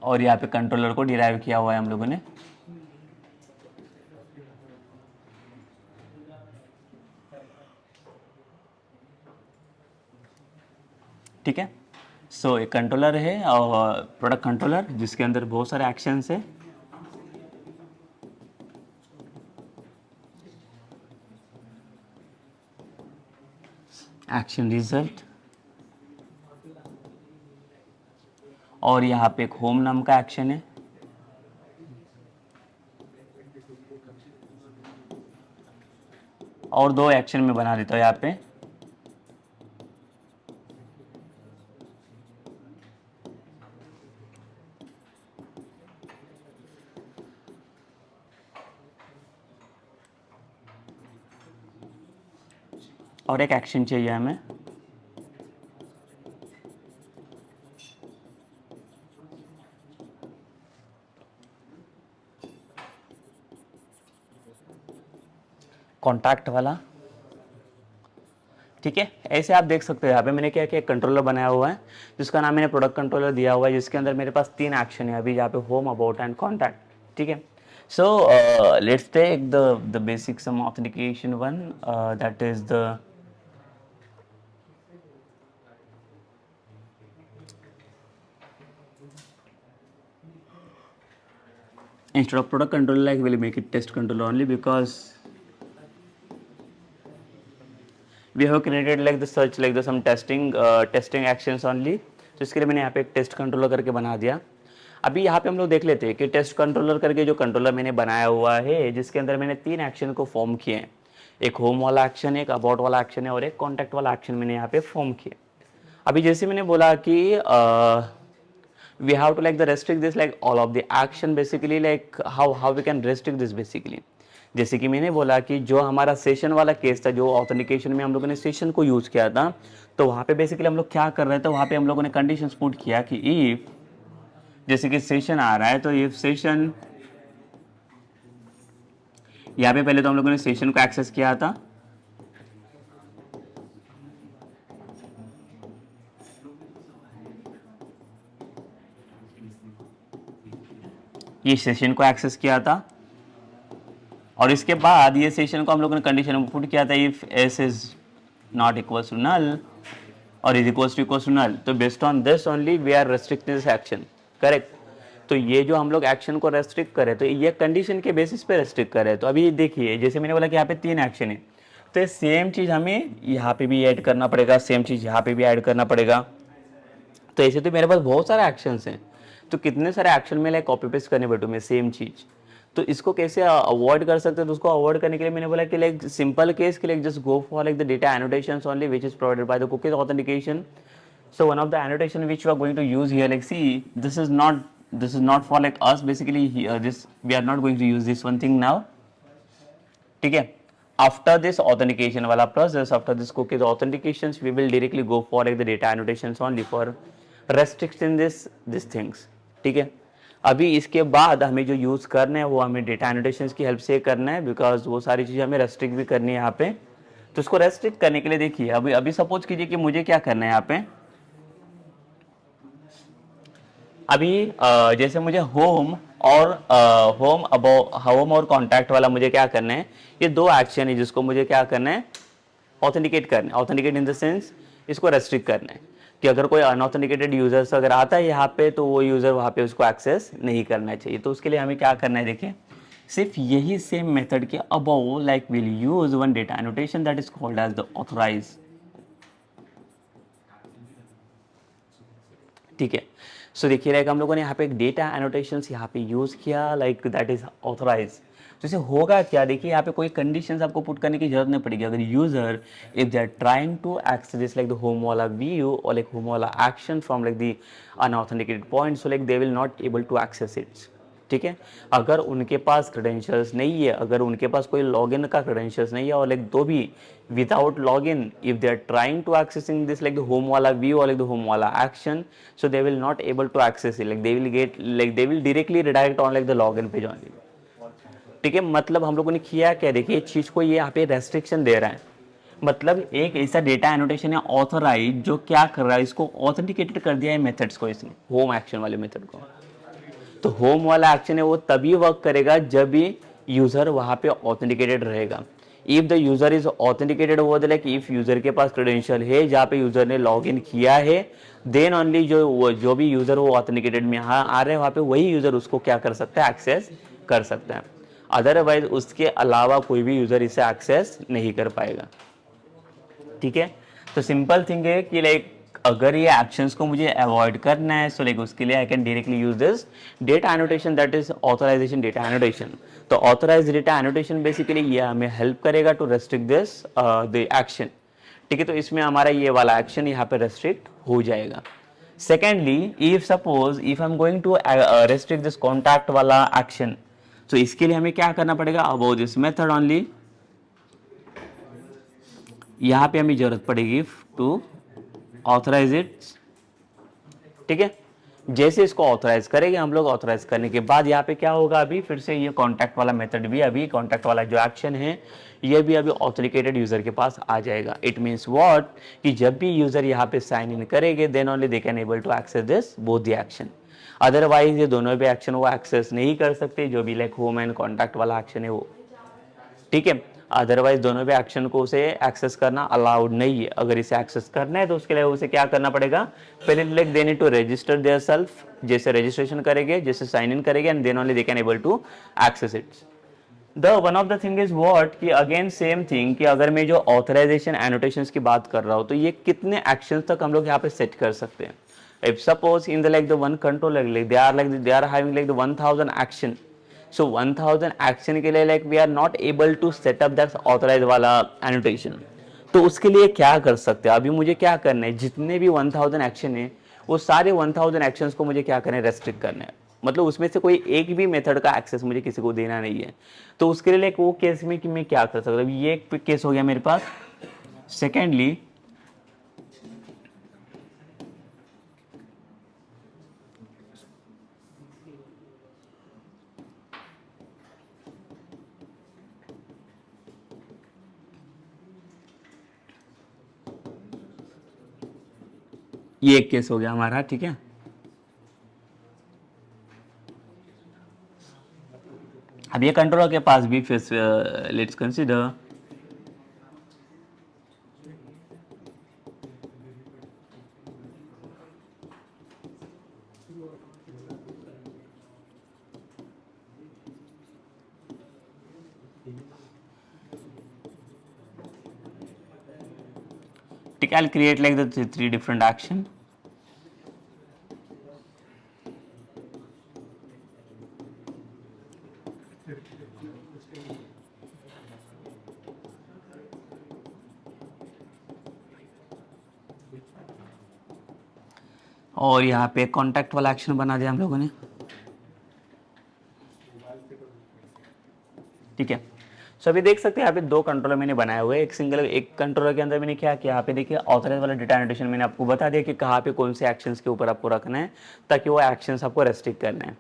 और यहाँ पे कंट्रोलर को डिराइव किया हुआ है हम लोगों ने। ठीक है, सो एक कंट्रोलर है और प्रोडक्ट कंट्रोलर जिसके अंदर बहुत सारे एक्शंस है। एक्शन रिजल्ट, और यहाँ पे एक होम नाम का एक्शन है, और दो एक्शन में बना देता हूँ यहाँ पे। और एक एक्शन चाहिए हमें, कॉन्टैक्ट वाला। ठीक है, ऐसे आप देख सकते हो यहाँ पे मैंने क्या किया, कंट्रोलर बनाया हुआ है जिसका नाम मैंने प्रोडक्ट कंट्रोलर दिया हुआ है, जिसके अंदर मेरे पास 3 एक्शन है अभी यहाँ पे, होम, अबाउट एंड कॉन्टैक्ट। ठीक है, so let's take the basic some authentication one, that is the instead of product controller, like we'll make it test controller only, because we have created like the search like the some testing actions only। तो इसके लिए मैंने यहाँ पे एक test controller करके बना दिया। अभी यहाँ पे हम लोग देख लेते हैं कि टेस्ट कंट्रोलर करके जो कंट्रोलर मैंने बनाया हुआ है, जिसके अंदर मैंने 3 एक्शन को फॉर्म किए हैं, एक होम वाला एक्शन है, एक अबाउट वाला एक्शन है, और एक कॉन्टैक्ट वाला एक्शन मैंने यहाँ पे फॉर्म किया। अभी जैसे मैंने बोला कि we have to like the restrict this like all of the action, basically like how we can restrict this basically। जैसे कि मैंने बोला कि जो हमारा सेशन वाला केस था, जो ऑथेंटिकेशन में हम लोगों ने सेशन को यूज़ किया था, तो वहाँ पे बेसिकली हम लोग क्या कर रहे थे, वहाँ पे हम लोगों ने कंडीशंस पुट किया कि इफ जैसे कि सेशन आ रहा है, तो इफ सेशन, यहाँ पे पहले तो हम लोगों ने सेशन को एक्सेस किया था, ये सेशन को एक्सेस किया था, और इसके बाद ये सेशन को हम लोगों ने कंडीशन में पुट किया था if S is not equals to null और इज इक्वल्स टू नल, तो based on this only we are restricting this action, correct. तो ये जो हम लोग एक्शन को रेस्ट्रिक्ट करें तो ये कंडीशन के बेसिस पे रेस्ट्रिक्ट करें। तो अभी देखिए जैसे मैंने बोला कि यहाँ पे 3 एक्शन है, तो ये सेम चीज़ हमें यहाँ पे भी ऐड करना पड़ेगा, सेम चीज़ यहाँ पे भी ऐड करना पड़ेगा। तो ऐसे तो मेरे पास बहुत सारे एक्शंस हैं, तो कितने सारे एक्शन में लाइक कॉपी पेस्ट करने बैठूँ मैं सेम चीज़। तो इसको कैसे अवॉइड कर सकते हैं, तो उसको अवॉइड करने के लिए मैंने बोला कि लाइक सिंपल केस के लिए just go for like the data annotations only which is provided by the cookies authentication. So one of the annotation which we are going to use here, like see, this is not for like us basically. Here, this we are not going to use this one thing now. ठीक है. After this authentication वाला process, after this cookies authentications, we will directly go for like the data annotations only for restriction this things. ठीक है. अभी इसके बाद हमें जो यूज़ करना है वो हमें डेटा एनोटेशंस की हेल्प से करना है, बिकॉज वो सारी चीज़ें हमें रेस्ट्रिक्ट भी करनी है यहाँ पे. तो इसको रेस्ट्रिक्ट करने के लिए देखिए अभी सपोज कीजिए कि मुझे क्या करना है यहाँ पे. अभी जैसे मुझे होम और कॉन्टैक्ट वाला मुझे क्या करना है, ये 2 एक्शन है जिसको मुझे क्या करना है, ऑथेंटिकेट करना है. ऑथेंटिकेट इन द सेंस इसको रेस्ट्रिक्ट करना है कि अगर कोई अनऑथेंटिकेटेड यूजर्स अगर आता है यहाँ पे तो वो यूजर वहाँ पे उसको एक्सेस नहीं करना चाहिए. तो उसके लिए हमें क्या करना है, देखिए सिर्फ यही सेम मेथड के above like will use one data annotation that is called as the authorize. ठीक है. सो देखिए लाइक हम लोगों ने यहाँ पे एक डेटा एनोटेशंस यहाँ पे यूज़ किया लाइक दैट इज ऑथराइज. तो इसे होगा क्या, देखिए यहाँ पे कोई कंडीशंस आपको पुट करने की जरूरत नहीं पड़ेगी. अगर user if they are trying to access this like the home वाला व्यू और लाइक होम वाला action from like the unauthenticated point, so like they will not able to access it. ठीक है. अगर उनके पास क्रेडेंशियल्स नहीं है, अगर उनके पास कोई लॉगिन का क्रेडेंशियल्स नहीं है और लाइक दो भी without login if they are trying to accessing this like the home वाला व्यू और लाइक द होम वाला action, so they will not able to access it, like they will directly redirect on like the login page only. ठीक है. मतलब हम लोगों ने किया क्या, देखिए इस चीज को ये यहाँ पे रेस्ट्रिक्शन दे रहा है. मतलब एक ऐसा डेटा एनोटेशन है ऑथराइज जो क्या कर रहा है, इसको ऑथेंटिकेटेड कर दिया है मेथड्स को, इसने होम एक्शन वाले मेथड को. तो होम वाला एक्शन है वो तभी वर्क करेगा जब भी यूजर वहां पे ऑथेंटिकेटेड रहेगा. If the user is authenticated over the like if user के पास क्रेडेंशियल है जहाँ पे यूजर ने लॉग इन किया है, देन ओनली जो भी यूजर वो ऑथेंटिकेटेड में यहाँ आ रहे हैं वहाँ पे वही यूजर उसको क्या कर सकता है, एक्सेस कर सकता है. अदरवाइज उसके अलावा कोई भी यूजर इसे एक्सेस नहीं कर पाएगा. ठीक है. तो सिंपल थिंग है कि लाइक अगर ये एक्शंस को मुझे अवॉइड करना है, सो लाइक उसके लिए I can directly use this data annotation that is authorization data annotation. तो ऑथराइज डेटा एनोटेशन बेसिकली ये हमें हेल्प करेगा to restrict this the action. ठीक है. तो इसमें हमारा ये वाला एक्शन यहाँ पे रेस्ट्रिक्ट हो जाएगा. Secondly if suppose if I am going to restrict this contact वाला एक्शन, तो इसके लिए हमें क्या करना पड़ेगा, अबाउट दिस मेथड ओनली यहाँ पे हमें जरूरत पड़ेगी टू ऑथराइज इट. ठीक है. जैसे इसको ऑथराइज करेंगे हम लोग, ऑथराइज करने के बाद यहाँ पे क्या होगा, अभी फिर से ये कॉन्टैक्ट वाला मेथड भी, अभी कॉन्टैक्ट वाला जो एक्शन है ये भी अभी ऑथेंटिकेटेड यूजर के पास आ जाएगा. इट मीन्स व्हाट कि जब भी यूजर यहाँ पे साइन इन करेंगे then only they can able to access this both the action. Otherwise ये दोनों भी एक्शन वो एक्सेस नहीं कर सकते, जो भी लाइक होम एंड कॉन्टैक्ट वाला एक्शन है वो. ठीक है. अदरवाइज दोनों भी एक्शन को उसे एक्सेस करना अलाउड नहीं है. अगर इसे एक्सेस करना है तो उसके लिए उसे क्या करना पड़ेगा, पहले like they need to register their self, जैसे रजिस्ट्रेशन करेंगे, जैसे साइन इन करेंगे and then only they can able to access it. The one of the thing is what कि अगेन सेम थिंग कि अगर मैं जो ऑथराइजेशन एनोटेशंस की बात कर रहा हूँ तो ये कितने एक्शंस तक हम लोग यहाँ पे सेट कर सकते हैं. If suppose in the like the one control like they are having like the 1000 action, so 1000 action के लिए like we are not able to setup that authorize वाला एनोटेशन. तो उसके लिए क्या कर सकते हैं, अभी मुझे क्या करना है, जितने भी 1000 एक्शन है वो सारे 1000 एक्शंस को मुझे क्या करना है, रेस्ट्रिक्ट करना है. मतलब उसमें से कोई एक भी मेथड का एक्सेस मुझे किसी को देना नहीं है. तो उसके लिए लाइक वो केस में कि मैं क्या कर सकता हूँ, ये एक केस हो गया मेरे पास. सेकेंडली ये एक केस हो गया हमारा. ठीक है. अब ये कंट्रोलर के पास भी फिर लेट्स कंसीडर ठीक है, I'll create like the three different action. और यहाँ पे कॉन्टैक्ट वाला एक्शन बना दिया हम लोगों ने, ठीक है। सो अभी देख सकते हैं यहाँ पे दो कंट्रोलर मैंने बनाए हुए, एक सिंगल, एक कंट्रोलर के अंदर मैंने क्या किया, यहाँ पे देखिए ऑथराइज वाला डेटा एनोटेशन मैंने आपको बता दिया कि कहाँ पे कौन से एक्शंस के ऊपर आपको रखना है ताकि वो एक्शंस आपको रेस्ट्रिक्ट करना है,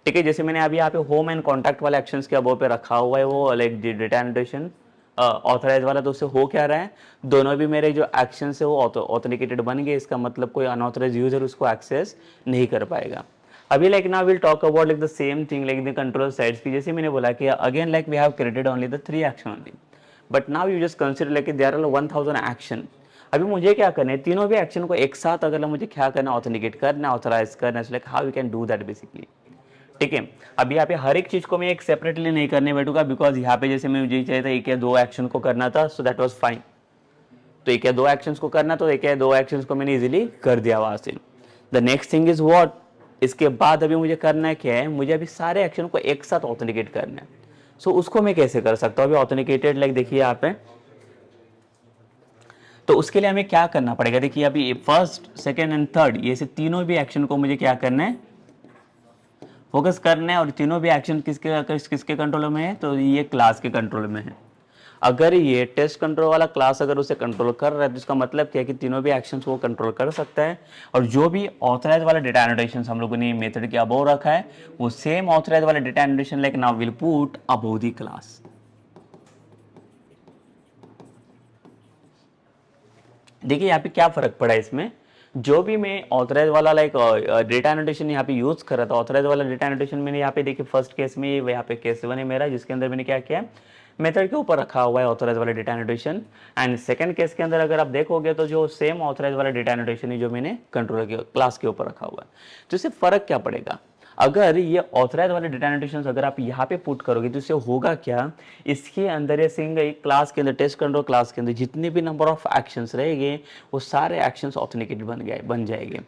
ठीक है। जैसे मैंने अभी यहाँ पे होम एंड कॉन्टैक्ट वाला एक्शंस के अबव पे रखा हुआ है वो लाइक डेटा एनोटेशन ऑथराइज वाला, तो उससे हो क्या रहा है, दोनों भी मेरे जो एक्शन है वो ऑथेंटिकेटेड बन गए, इसका मतलब कोई अनऑथराइज यूजर उसको एक्सेस नहीं कर पाएगा। अभी like now will talk about like the same thing like the control sides की, जैसे मैंने बोला कि again like we have created only the 3 action only, but now you just consider like there are 1000 action. अभी मुझे क्या करना है, तीनों भी एक्शन को एक साथ अगर मुझे क्या करना है, ऑथेंटिकेट करना, ऑथराइज करना, like how you can do that basically, ठीक है। अभी यहाँ पे हर एक चीज को मैं एक सेपरेटली नहीं करने बैठूंगा, बिकॉज यहाँ पे जैसे मुझे चाहिए था एक या दो एक्शन को करना था, सो दैट वाज फाइन, तो एक या दो एक्शंस को करना, तो एक या दो एक्शंस को मैंने इजीली कर दिया वहां से। The next thing is what, इसके बाद अभी मुझे करना है क्या है, मुझे अभी सारे एक्शन को एक साथ ऑथेंटिकेट करना है। सो उसको मैं कैसे कर सकता हूँ, अभी ऑथेंटिकेटेड लाइक देखिए यहाँ पे, तो उसके लिए हमें क्या करना पड़ेगा, देखिए अभी फर्स्ट सेकेंड एंड थर्ड ये से तीनों भी एक्शन को मुझे क्या करना है, फोकस करना है, और तीनों भी एक्शन किसके कंट्रोल में है, तो ये क्लास के कंट्रोल में है। अगर ये टेस्ट कंट्रोल वाला क्लास अगर उसे कंट्रोल कर रहा है तो इसका मतलब क्या है कि तीनों भी एक्शंस वो कंट्रोल कर सकता है, और जो भी ऑथराइज वाला डेटा एनोटेशन हम लोगों ने मेथड के अबव रखा है वो सेम ऑथराइज वाला data annotation like now will put above the class. देखिए यहाँ पे क्या फर्क पड़ा है इसमें, जो भी मैं ऑथराइज वाला लाइक डेटा एनोटेशन यहाँ पे यूज कर रहा था, ऑथराइज वाला डेटा एनोटेशन मैंने यहाँ पे देखिए फर्स्ट केस में यहाँ पे केस 1 है मेरा, जिसके अंदर मैंने क्या किया, मेथड के ऊपर रखा हुआ है ऑथराइज वाला data annotation, and second case के अंदर अगर आप देखोगे तो जो सेम ऑथराइज वाला डेटा एनोटेशन है जो मैंने कंट्रोलर के क्लास के ऊपर रखा हुआ है। तो इससे फर्क क्या पड़ेगा, अगर ये ऑथराइज वाले डेटा एनोटेशन अगर आप यहाँ पे पुट करोगे तो इससे होगा क्या, इसके अंदर ये सिंगल क्लास के अंदर टेस्ट कंट्रोल क्लास के अंदर जितने भी नंबर ऑफ एक्शंस रहेंगे वो सारे एक्शंस ऑथेंटिकेटेड बन जाएंगे।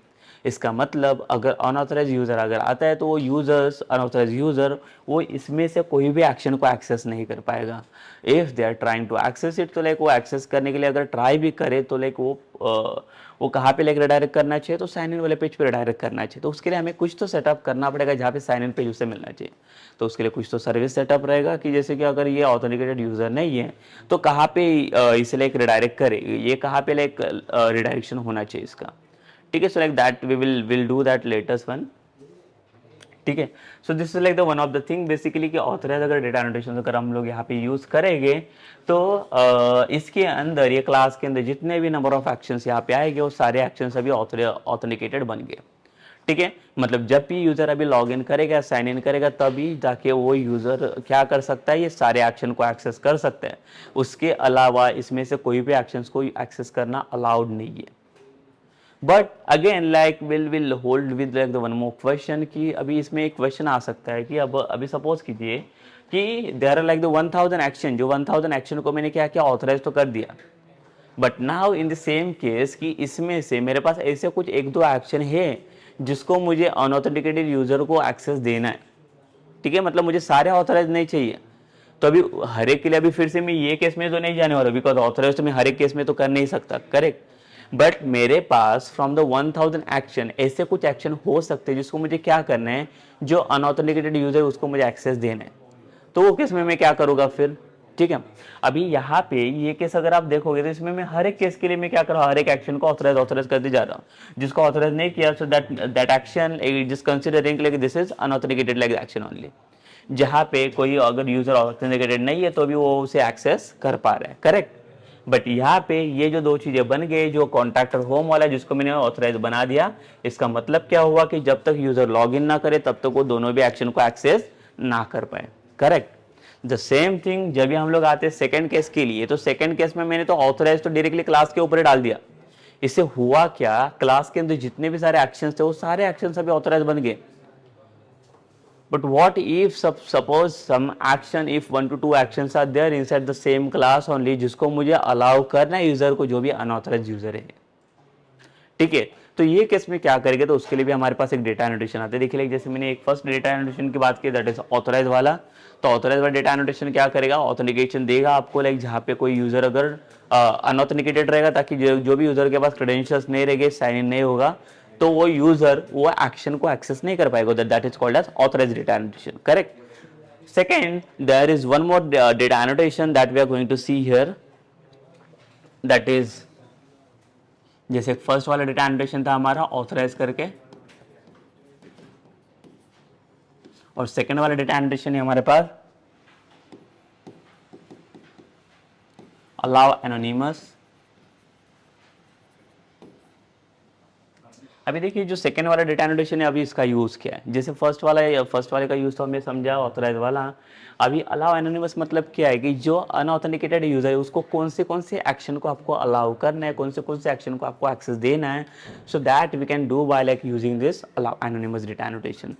इसका मतलब अगर अनऑथराइज यूजर अगर आता है तो वो यूजर्स अनऑथराइज यूजर वो इसमें से कोई भी एक्शन को एक्सेस नहीं कर पाएगा। If they are trying to access it, तो लाइक वो एक्सेस करने के लिए अगर ट्राई भी करे तो लाइक वो कहाँ पे लाइक रिडायरेक्ट करना चाहिए, तो साइन इन वाले पेज पे रिडायरेक्ट करना चाहिए। तो उसके लिए हमें कुछ तो सेटअप करना पड़ेगा जहाँ पे साइन इन पेज उसे मिलना चाहिए। तो उसके लिए कुछ तो सर्विस सेटअप रहेगा कि जैसे कि अगर ये ऑथेंटिकेटेड यूजर नहीं है तो कहाँ पे इसे लाइक रिडायरेक्ट करे, ये कहाँ पे लाइक रिडायरेक्शन होना चाहिए इसका, ठीक है। So like that we will do that latest one, ठीक है। So this is like the one of the thing basically कि ऑथराइज अगर डेटा एनोटेशन अगर हम लोग यहाँ पे यूज करेंगे तो इसके अंदर ये क्लास के अंदर जितने भी नंबर ऑफ एक्शंस यहाँ पे आएंगे वो सारे एक्शंस अभी ऑथेंटिकेटेड बन गए, ठीक है। मतलब जब भी यूजर अभी लॉग इन करेगा साइन इन करेगा तभी जाके वो यूजर क्या कर सकता है, ये सारे एक्शन को एक्सेस कर सकता है। उसके अलावा इसमें से कोई भी एक्शंस को एक्सेस करना अलाउड नहीं है। But again like will hold with like the one more question कि अभी इसमें एक क्वेश्चन आ सकता है कि अब अभी सपोज कीजिए कि there are like the 1000 action, जो 1000 एक्शन को मैंने क्या किया ऑथराइज तो कर दिया, but now in the same case कि इसमें से मेरे पास ऐसे कुछ एक दो एक्शन है जिसको मुझे अनऑथेंटिकेटेड यूजर को एक्सेस देना है, ठीक है। मतलब मुझे सारे ऑथराइज नहीं चाहिए, तो अभी हर एक के लिए अभी फिर से मैं ये केस में तो नहीं जाने वाला बिकॉज ऑथराइज तो मैं हर एक केस में तो कर नहीं सकता, करेक्ट। बट मेरे पास फ्रॉम द 1000 एक्शन ऐसे कुछ एक्शन हो सकते हैं जिसको मुझे क्या करना है, जो अनऑथेंटिकेटेड यूजर उसको मुझे एक्सेस देना है, तो वो केस में मैं क्या करूंगा फिर, ठीक है। अभी यहाँ पे ये केस अगर आप देखोगे तो इसमें मैं हर एक केस के लिए मैं क्या कर रहा हूँ, हर एक एक्शन को ऑथराइज करते जा रहा हूँ, जिसको ऑथराइज नहीं किया so that action just considering like this is unauthenticated like action only. जहाँ पे कोई अगर यूजर ऑथेंटिकेटेड नहीं है तो भी वो उसे एक्सेस कर पा रहा है, करेक्ट। बट यहाँ पे ये जो दो चीजें बन गई, जो कॉन्ट्रैक्टर होम वाला जिसको मैंने ऑथराइज बना दिया, इसका मतलब क्या हुआ कि जब तक यूजर लॉग इन ना करे तब तक वो दोनों भी एक्शन को एक्सेस ना कर पाए, करेक्ट। द सेम थिंग जब भी हम लोग आते हैं सेकंड केस के लिए, तो सेकंड केस में मैंने तो ऑथराइज तो डायरेक्टली क्लास के ऊपर ही डाल दिया। इससे हुआ क्या, क्लास के अंदर जितने भी सारे एक्शंस थे वो सारे एक्शंस अभी ऑथराइज बन गए। But what if suppose some action, if 1 to 2 actions are there inside the same class only, जिसको मुझे अलाउ करना है यूजर को, जो भी अनऑथराइज यूजर है, ठीक है। तो ये केस में क्या करेंगे, तो उसके लिए भी हमारे पास एक डेटा एनोटेशन आता है। देखिए जैसे मैंने एक फर्स्ट डेटा एनोटेशन की बात की, दैट इज ऑथराइज वाला। तो ऑथराइज वाला डेटा एनोटेशन क्या करेगा, ऑथेंटिकेशन देगा आपको, लाइक जहाँ पे कोई यूजर अगर अनऑथेंटिकेटेड रहेगा, ताकि जो भी यूजर के पास क्रेडेंशियल्स नहीं रहेंगे, साइन इन नहीं होगा, तो वो यूजर वो एक्शन को एक्सेस नहीं कर पाएगा। That is called as authorize data annotation, correct. Second, there is one more data annotation that we are going to see here, that is जैसे फर्स्ट वाला डेटा एनोटेशन था हमारा ऑथराइज करके, और सेकंड वाला डेटा एनोटेशन है हमारे पास allow anonymous. अभी देखिए जो सेकंड वाला डेटा एनोटेशन है, अभी इसका यूज क्या है, जैसे फर्स्ट वाले का यूज तो हमने समझा ऑथराइज वाला। अभी अलाउ एनोनिमस मतलब क्या है कि जो अनऑथेंटिकेटेड यूजर है उसको कौन से एक्शन को आपको अलाउ करना है, कौन से एक्शन को आपको एक्सेस देना है, so that we can do by like using this allow anonymous data annotation.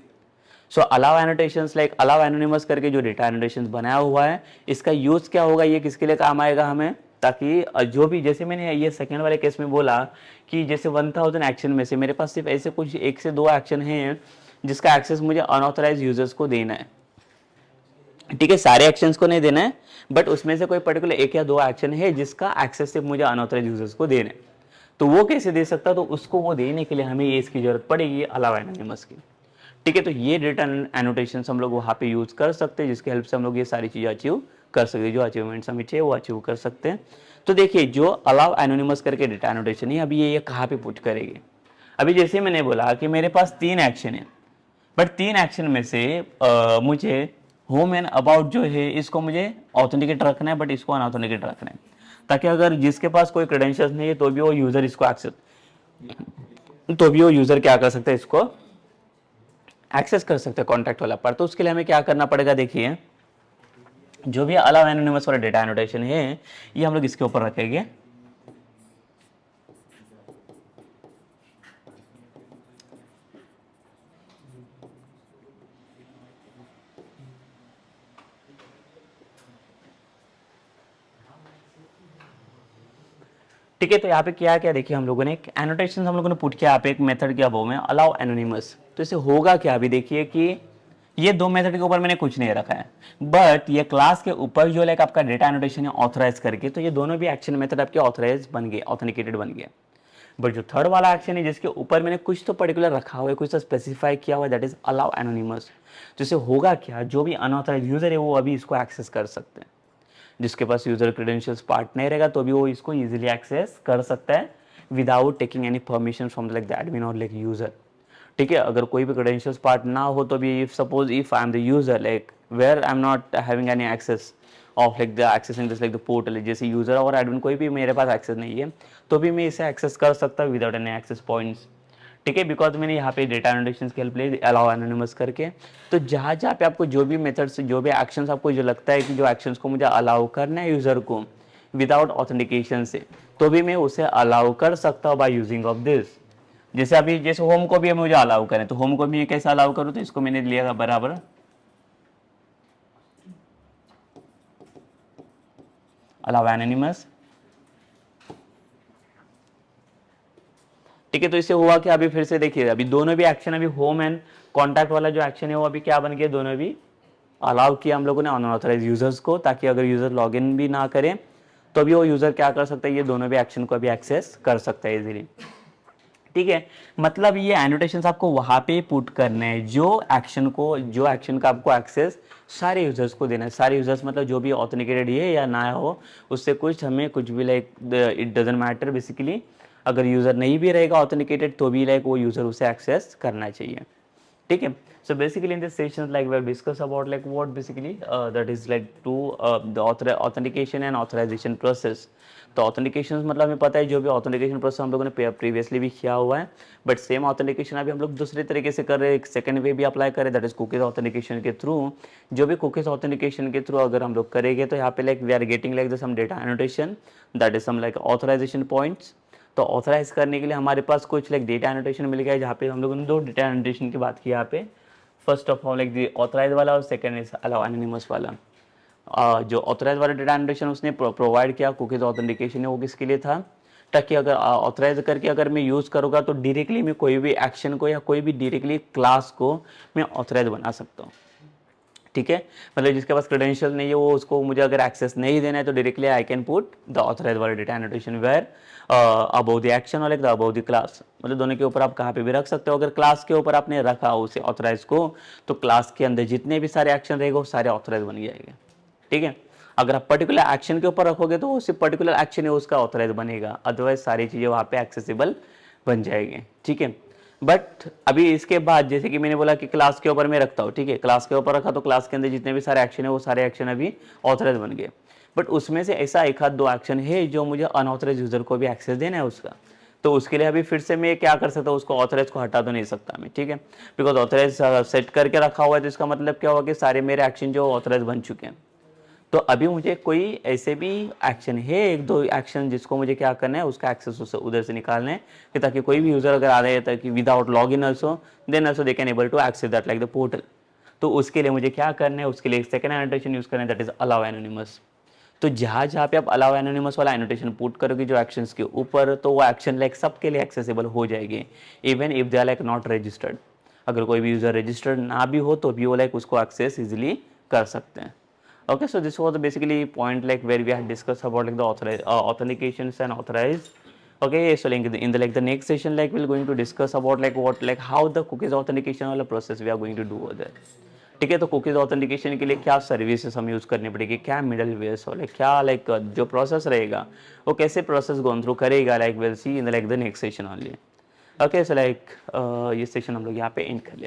So allow annotations like allow anonymous करके जो डेटा एनोटेशंस बनाया हुआ है, इसका यूज क्या होगा, ये किसके लिए काम आएगा हमें, ताकि जो भी, जैसे मैंने ये सेकंड वाले केस में बोला कि जैसे 1000 एक्शन में से मेरे पास सिर्फ ऐसे कुछ 1 से 2 एक्शन हैं जिसका एक्सेस मुझे अनऑथराइज यूजर्स को देना है, ठीक है, सारे एक्शंस को नहीं देना है, बट उसमें से कोई पर्टिकुलर 1 या 2 एक्शन है जिसका एक्सेस सिर्फ मुझे अनऑथराइज यूजर्स को देना है। तो वो कैसे दे सकता, तो उसको वो देने के लिए हमें ये इसकी जरूरत पड़ेगी अलाउ एनोनिमस की, ठीक है। तो ये डेटा एनोटेशन हम लोग वहाँ पे यूज कर सकते हैं, जिसकी हेल्प से हम लोग ये सारी चीज़ें अचीव कर सकते हैं, जो अचीवमेंट्स हमें चाहिए वो अचीव कर सकते हैं। तो देखिए जो अलाउ एनोनिमस करके डेटा एनोटेशन है, अभी ये कहाँ पे पुट करेंगे। अभी जैसे मैंने बोला कि मेरे पास 3 एक्शन है, बट 3 एक्शन में से मुझे होम एंड अबाउट जो है इसको मुझे ऑथेंटिकेट रखना है, बट इसको अनऑथेंटिकेट रखना है, ताकि अगर जिसके पास कोई क्रेडेंशियल्स नहीं है तो भी वो यूजर इसको एक्सेस, तो भी वो यूजर क्या कर सकता है, इसको एक्सेस कर सकते हैं कॉन्टैक्ट वाला पर। तो उसके लिए हमें क्या करना पड़ेगा, देखिए जो भी अलाउ एनोनिमस वाला डेटा एनोटेशन है ये हम लोग इसके ऊपर रखेंगे, ठीक है। तो यहाँ पे क्या क्या देखिए हम लोगों ने एक एनोटेशन हम लोगों ने पुट किया, यहाँ पे एक मेथड किया वो में अलाउ एनोनिमस। तो इससे होगा क्या, अभी देखिए कि ये 2 मेथड के ऊपर मैंने कुछ नहीं रखा है, बट ये क्लास के ऊपर जो लाइक आपका डेटा एनोटेशन है ऑथराइज करके, तो ये दोनों भी एक्शन मेथड आपके ऑथराइज बन गए, ऑथेंटिकेटेड बन गए। बट जो थर्ड वाला एक्शन है जिसके ऊपर मैंने कुछ तो पर्टिकुलर रखा हुआ है, कुछ तो स्पेसिफाई किया हुआ है, दैट इज अलाउ एनोनिमस। तो इससे होगा क्या, जो भी अनऑथराइज यूजर है वो अभी इसको एक्सेस कर सकते हैं, जिसके पास यूजर क्रेडेंशियल्स पार्ट नहीं रहेगा तो भी वो इसको इजीली एक्सेस कर सकता है without taking any permission from like the admin और लाइक यूजर, ठीक है। अगर कोई भी क्रेडेंशियल्स पार्ट ना हो तो भी if suppose if I am the user like where I am not having any access of like the accessing this like the portal, जैसे यूजर और एडमिन कोई भी मेरे पास एक्सेस नहीं है तो भी मैं इसे एक्सेस कर सकता हूँ विदाउट एनी एक्सेस पॉइंट्स, ठीक है। बिकॉज मैंने यहाँ पे डेटा एनोटेशंस की हेल्प ली अलाउ एनोनिमस करके। तो जहाँ जहाँ पे आपको जो भी मेथड्स, जो भी एक्शंस आपको जो लगता है कि जो एक्शंस को मुझे अलाउ करना है यूजर को विदाउट ऑथेंटिकेशन से, तो भी मैं उसे अलाउ कर सकता हूँ बाय यूजिंग ऑफ दिस। जैसे अभी जैसे होम को भी मुझे अलाउ करें, तो होम को भी कैसे अलाउ करूँ, तो इसको मैंने लिया बराबर अलाउ एनोनिमस, ठीक है। तो इससे हुआ कि अभी फिर से देखिए अभी दोनों भी एक्शन, अभी होम एंड कॉन्टैक्ट वाला जो एक्शन है वो अभी क्या बन गया, दोनों भी अलाउ किया हम लोगों ने अनऑथराइज यूजर्स को, ताकि अगर यूजर लॉगिन भी ना करें तो भी वो यूजर क्या कर सकता है, ये दोनों भी एक्शन को अभी एक्सेस कर सकता है इजीली, ठीक है। मतलब ये एनोटेशंस आपको वहां पे पुट करने हैं जो एक्शन का आपको एक्सेस सारे यूजर्स को देना है। सारे यूजर्स मतलब जो भी ऑथेंटिकेटेड है या ना हो, उससे कुछ हमें कुछ भी like it doesn't matter basically. अगर यूजर नहीं भी रहेगा ऑथेंटिकेटेड तो भी लाइक वो यूजर उसे एक्सेस करना चाहिए, ठीक है. So basically in this session like we have discussed about like what basically that is like to the authentication and authorization process. तो ऑथेंटिकेशन मतलब हमें पता है जो भी ऑथेंटिकेशन प्रोसेस हम लोगों ने प्रीवियसली भी किया हुआ है, बट सेम ऑथेंटिकेशन अभी हम लोग दूसरे तरीके से कर रहे हैं, एक सेकंड वे भी अप्लाई करें, दैट इज कुकीज ऑथेंटिकेशन के थ्रू. जो भी कुकीज ऑथेंटिकेशन के थ्रू अगर हम लोग करेंगे तो यहाँ पे like we are getting like some data annotation, that is some like authorization points. तो ऑथराइज करने के लिए हमारे पास कुछ लाइक डेटा एनोटेशन मिल गया है, जहाँ पे हम लोगों ने दो डेटा एनोटेशन की बात की यहाँ पे. First of all like the authorise वाला और सेकंड इज अलाउ एनोनिमस वाला. जो ऑथराइज वाला डेटा एनोटेशन उसने प्रोवाइड किया कुकीज ऑथेंटिकेशन है, वो किसके लिए था, ताकि अगर ऑथराइज करके अगर मैं यूज़ करूँगा तो डायरेक्टली मैं कोई भी एक्शन को या कोई भी डायरेक्टली क्लास को मैं ऑथराइज बना सकता हूँ. ठीक है, मतलब जिसके पास क्रेडेंशियल नहीं है वो उसको मुझे अगर एक्सेस नहीं देना है तो directly I can put the authorise वाला data annotation where about the action और like the about the class. मतलब दोनों के ऊपर आप कहाँ पे भी रख सकते हो. अगर क्लास के ऊपर आपने रखा उसे ऑथराइज को तो क्लास के अंदर जितने भी सारे एक्शन रहेगा वो सारे ऑथराइज बन जाएंगे. ठीक है, अगर आप पर्टिकुलर एक्शन के ऊपर रखोगे तो सिर्फ पर्टिकुलर एक्शन है उसका ऑथराइज बनेगा, अदरवाइज सारी चीज़ें वहाँ पे एक्सेसिबल बन जाएंगे. ठीक है, बट अभी इसके बाद जैसे कि मैंने बोला कि क्लास के ऊपर मैं रखता हूँ, ठीक है, क्लास के ऊपर रखा तो क्लास के अंदर जितने भी सारे एक्शन है वो सारे एक्शन अभी ऑथराइज बन गए, बट उसमें से ऐसा एक आध दो एक्शन है जो मुझे अनऑथराइज यूजर को भी एक्सेस देना है उसका. तो उसके लिए अभी फिर से मैं क्या कर सकता हूँ, उसको ऑथराइज को हटा तो नहीं सकता मैं. ठीक है, बिकॉज ऑथराइज सेट करके रखा हुआ है तो इसका मतलब क्या हुआ कि सारे मेरे एक्शन जो ऑथराइज बन चुके हैं. तो अभी मुझे कोई ऐसे भी एक्शन है, एक दो एक्शन जिसको मुझे क्या करना है उसका एक्सेस उससे उधर से निकालना है, कि ताकि कोई भी यूजर अगर आ रहा है ताकि without log in also then also they can able to access that like the portal. तो उसके लिए मुझे क्या करना है, उसके लिए एक सेकंड एनोटेशन यूज करना है, दैट इज अलाउ एनोनिमस. तो जहाँ जहाँ पे आप अलाउ एनोनिमस वाला एनोटेशन पुट करोगे जो एक्शंस के ऊपर, तो वो एक्शन लाइक सबके लिए एक्सेसिबल हो जाएगी, even if they are like not registered. अगर कोई भी यूजर रजिस्टर्ड ना भी हो तो भी वो लाइक उसको एक्सेस इजिली कर सकते हैं. Okay, so this was the basically point like where we had discussed about like the authentications and authorized. Okay, so like in the like the next session like we're going to discuss about like what like how the cookies authentication वाला process we are going to do over there. ठीक है, तो cookies authentication के लिए क्या services हम use करनी पड़ेगी, क्या मिडल वेयर्स और लाइक क्या लाइक जो प्रोसेस रहेगा वो कैसे प्रोसेस गोन थ्रू करेगा, like will see in the like the next session only. Okay, so like ये सेशन हम लोग यहाँ पे एंड कर लेते हैं.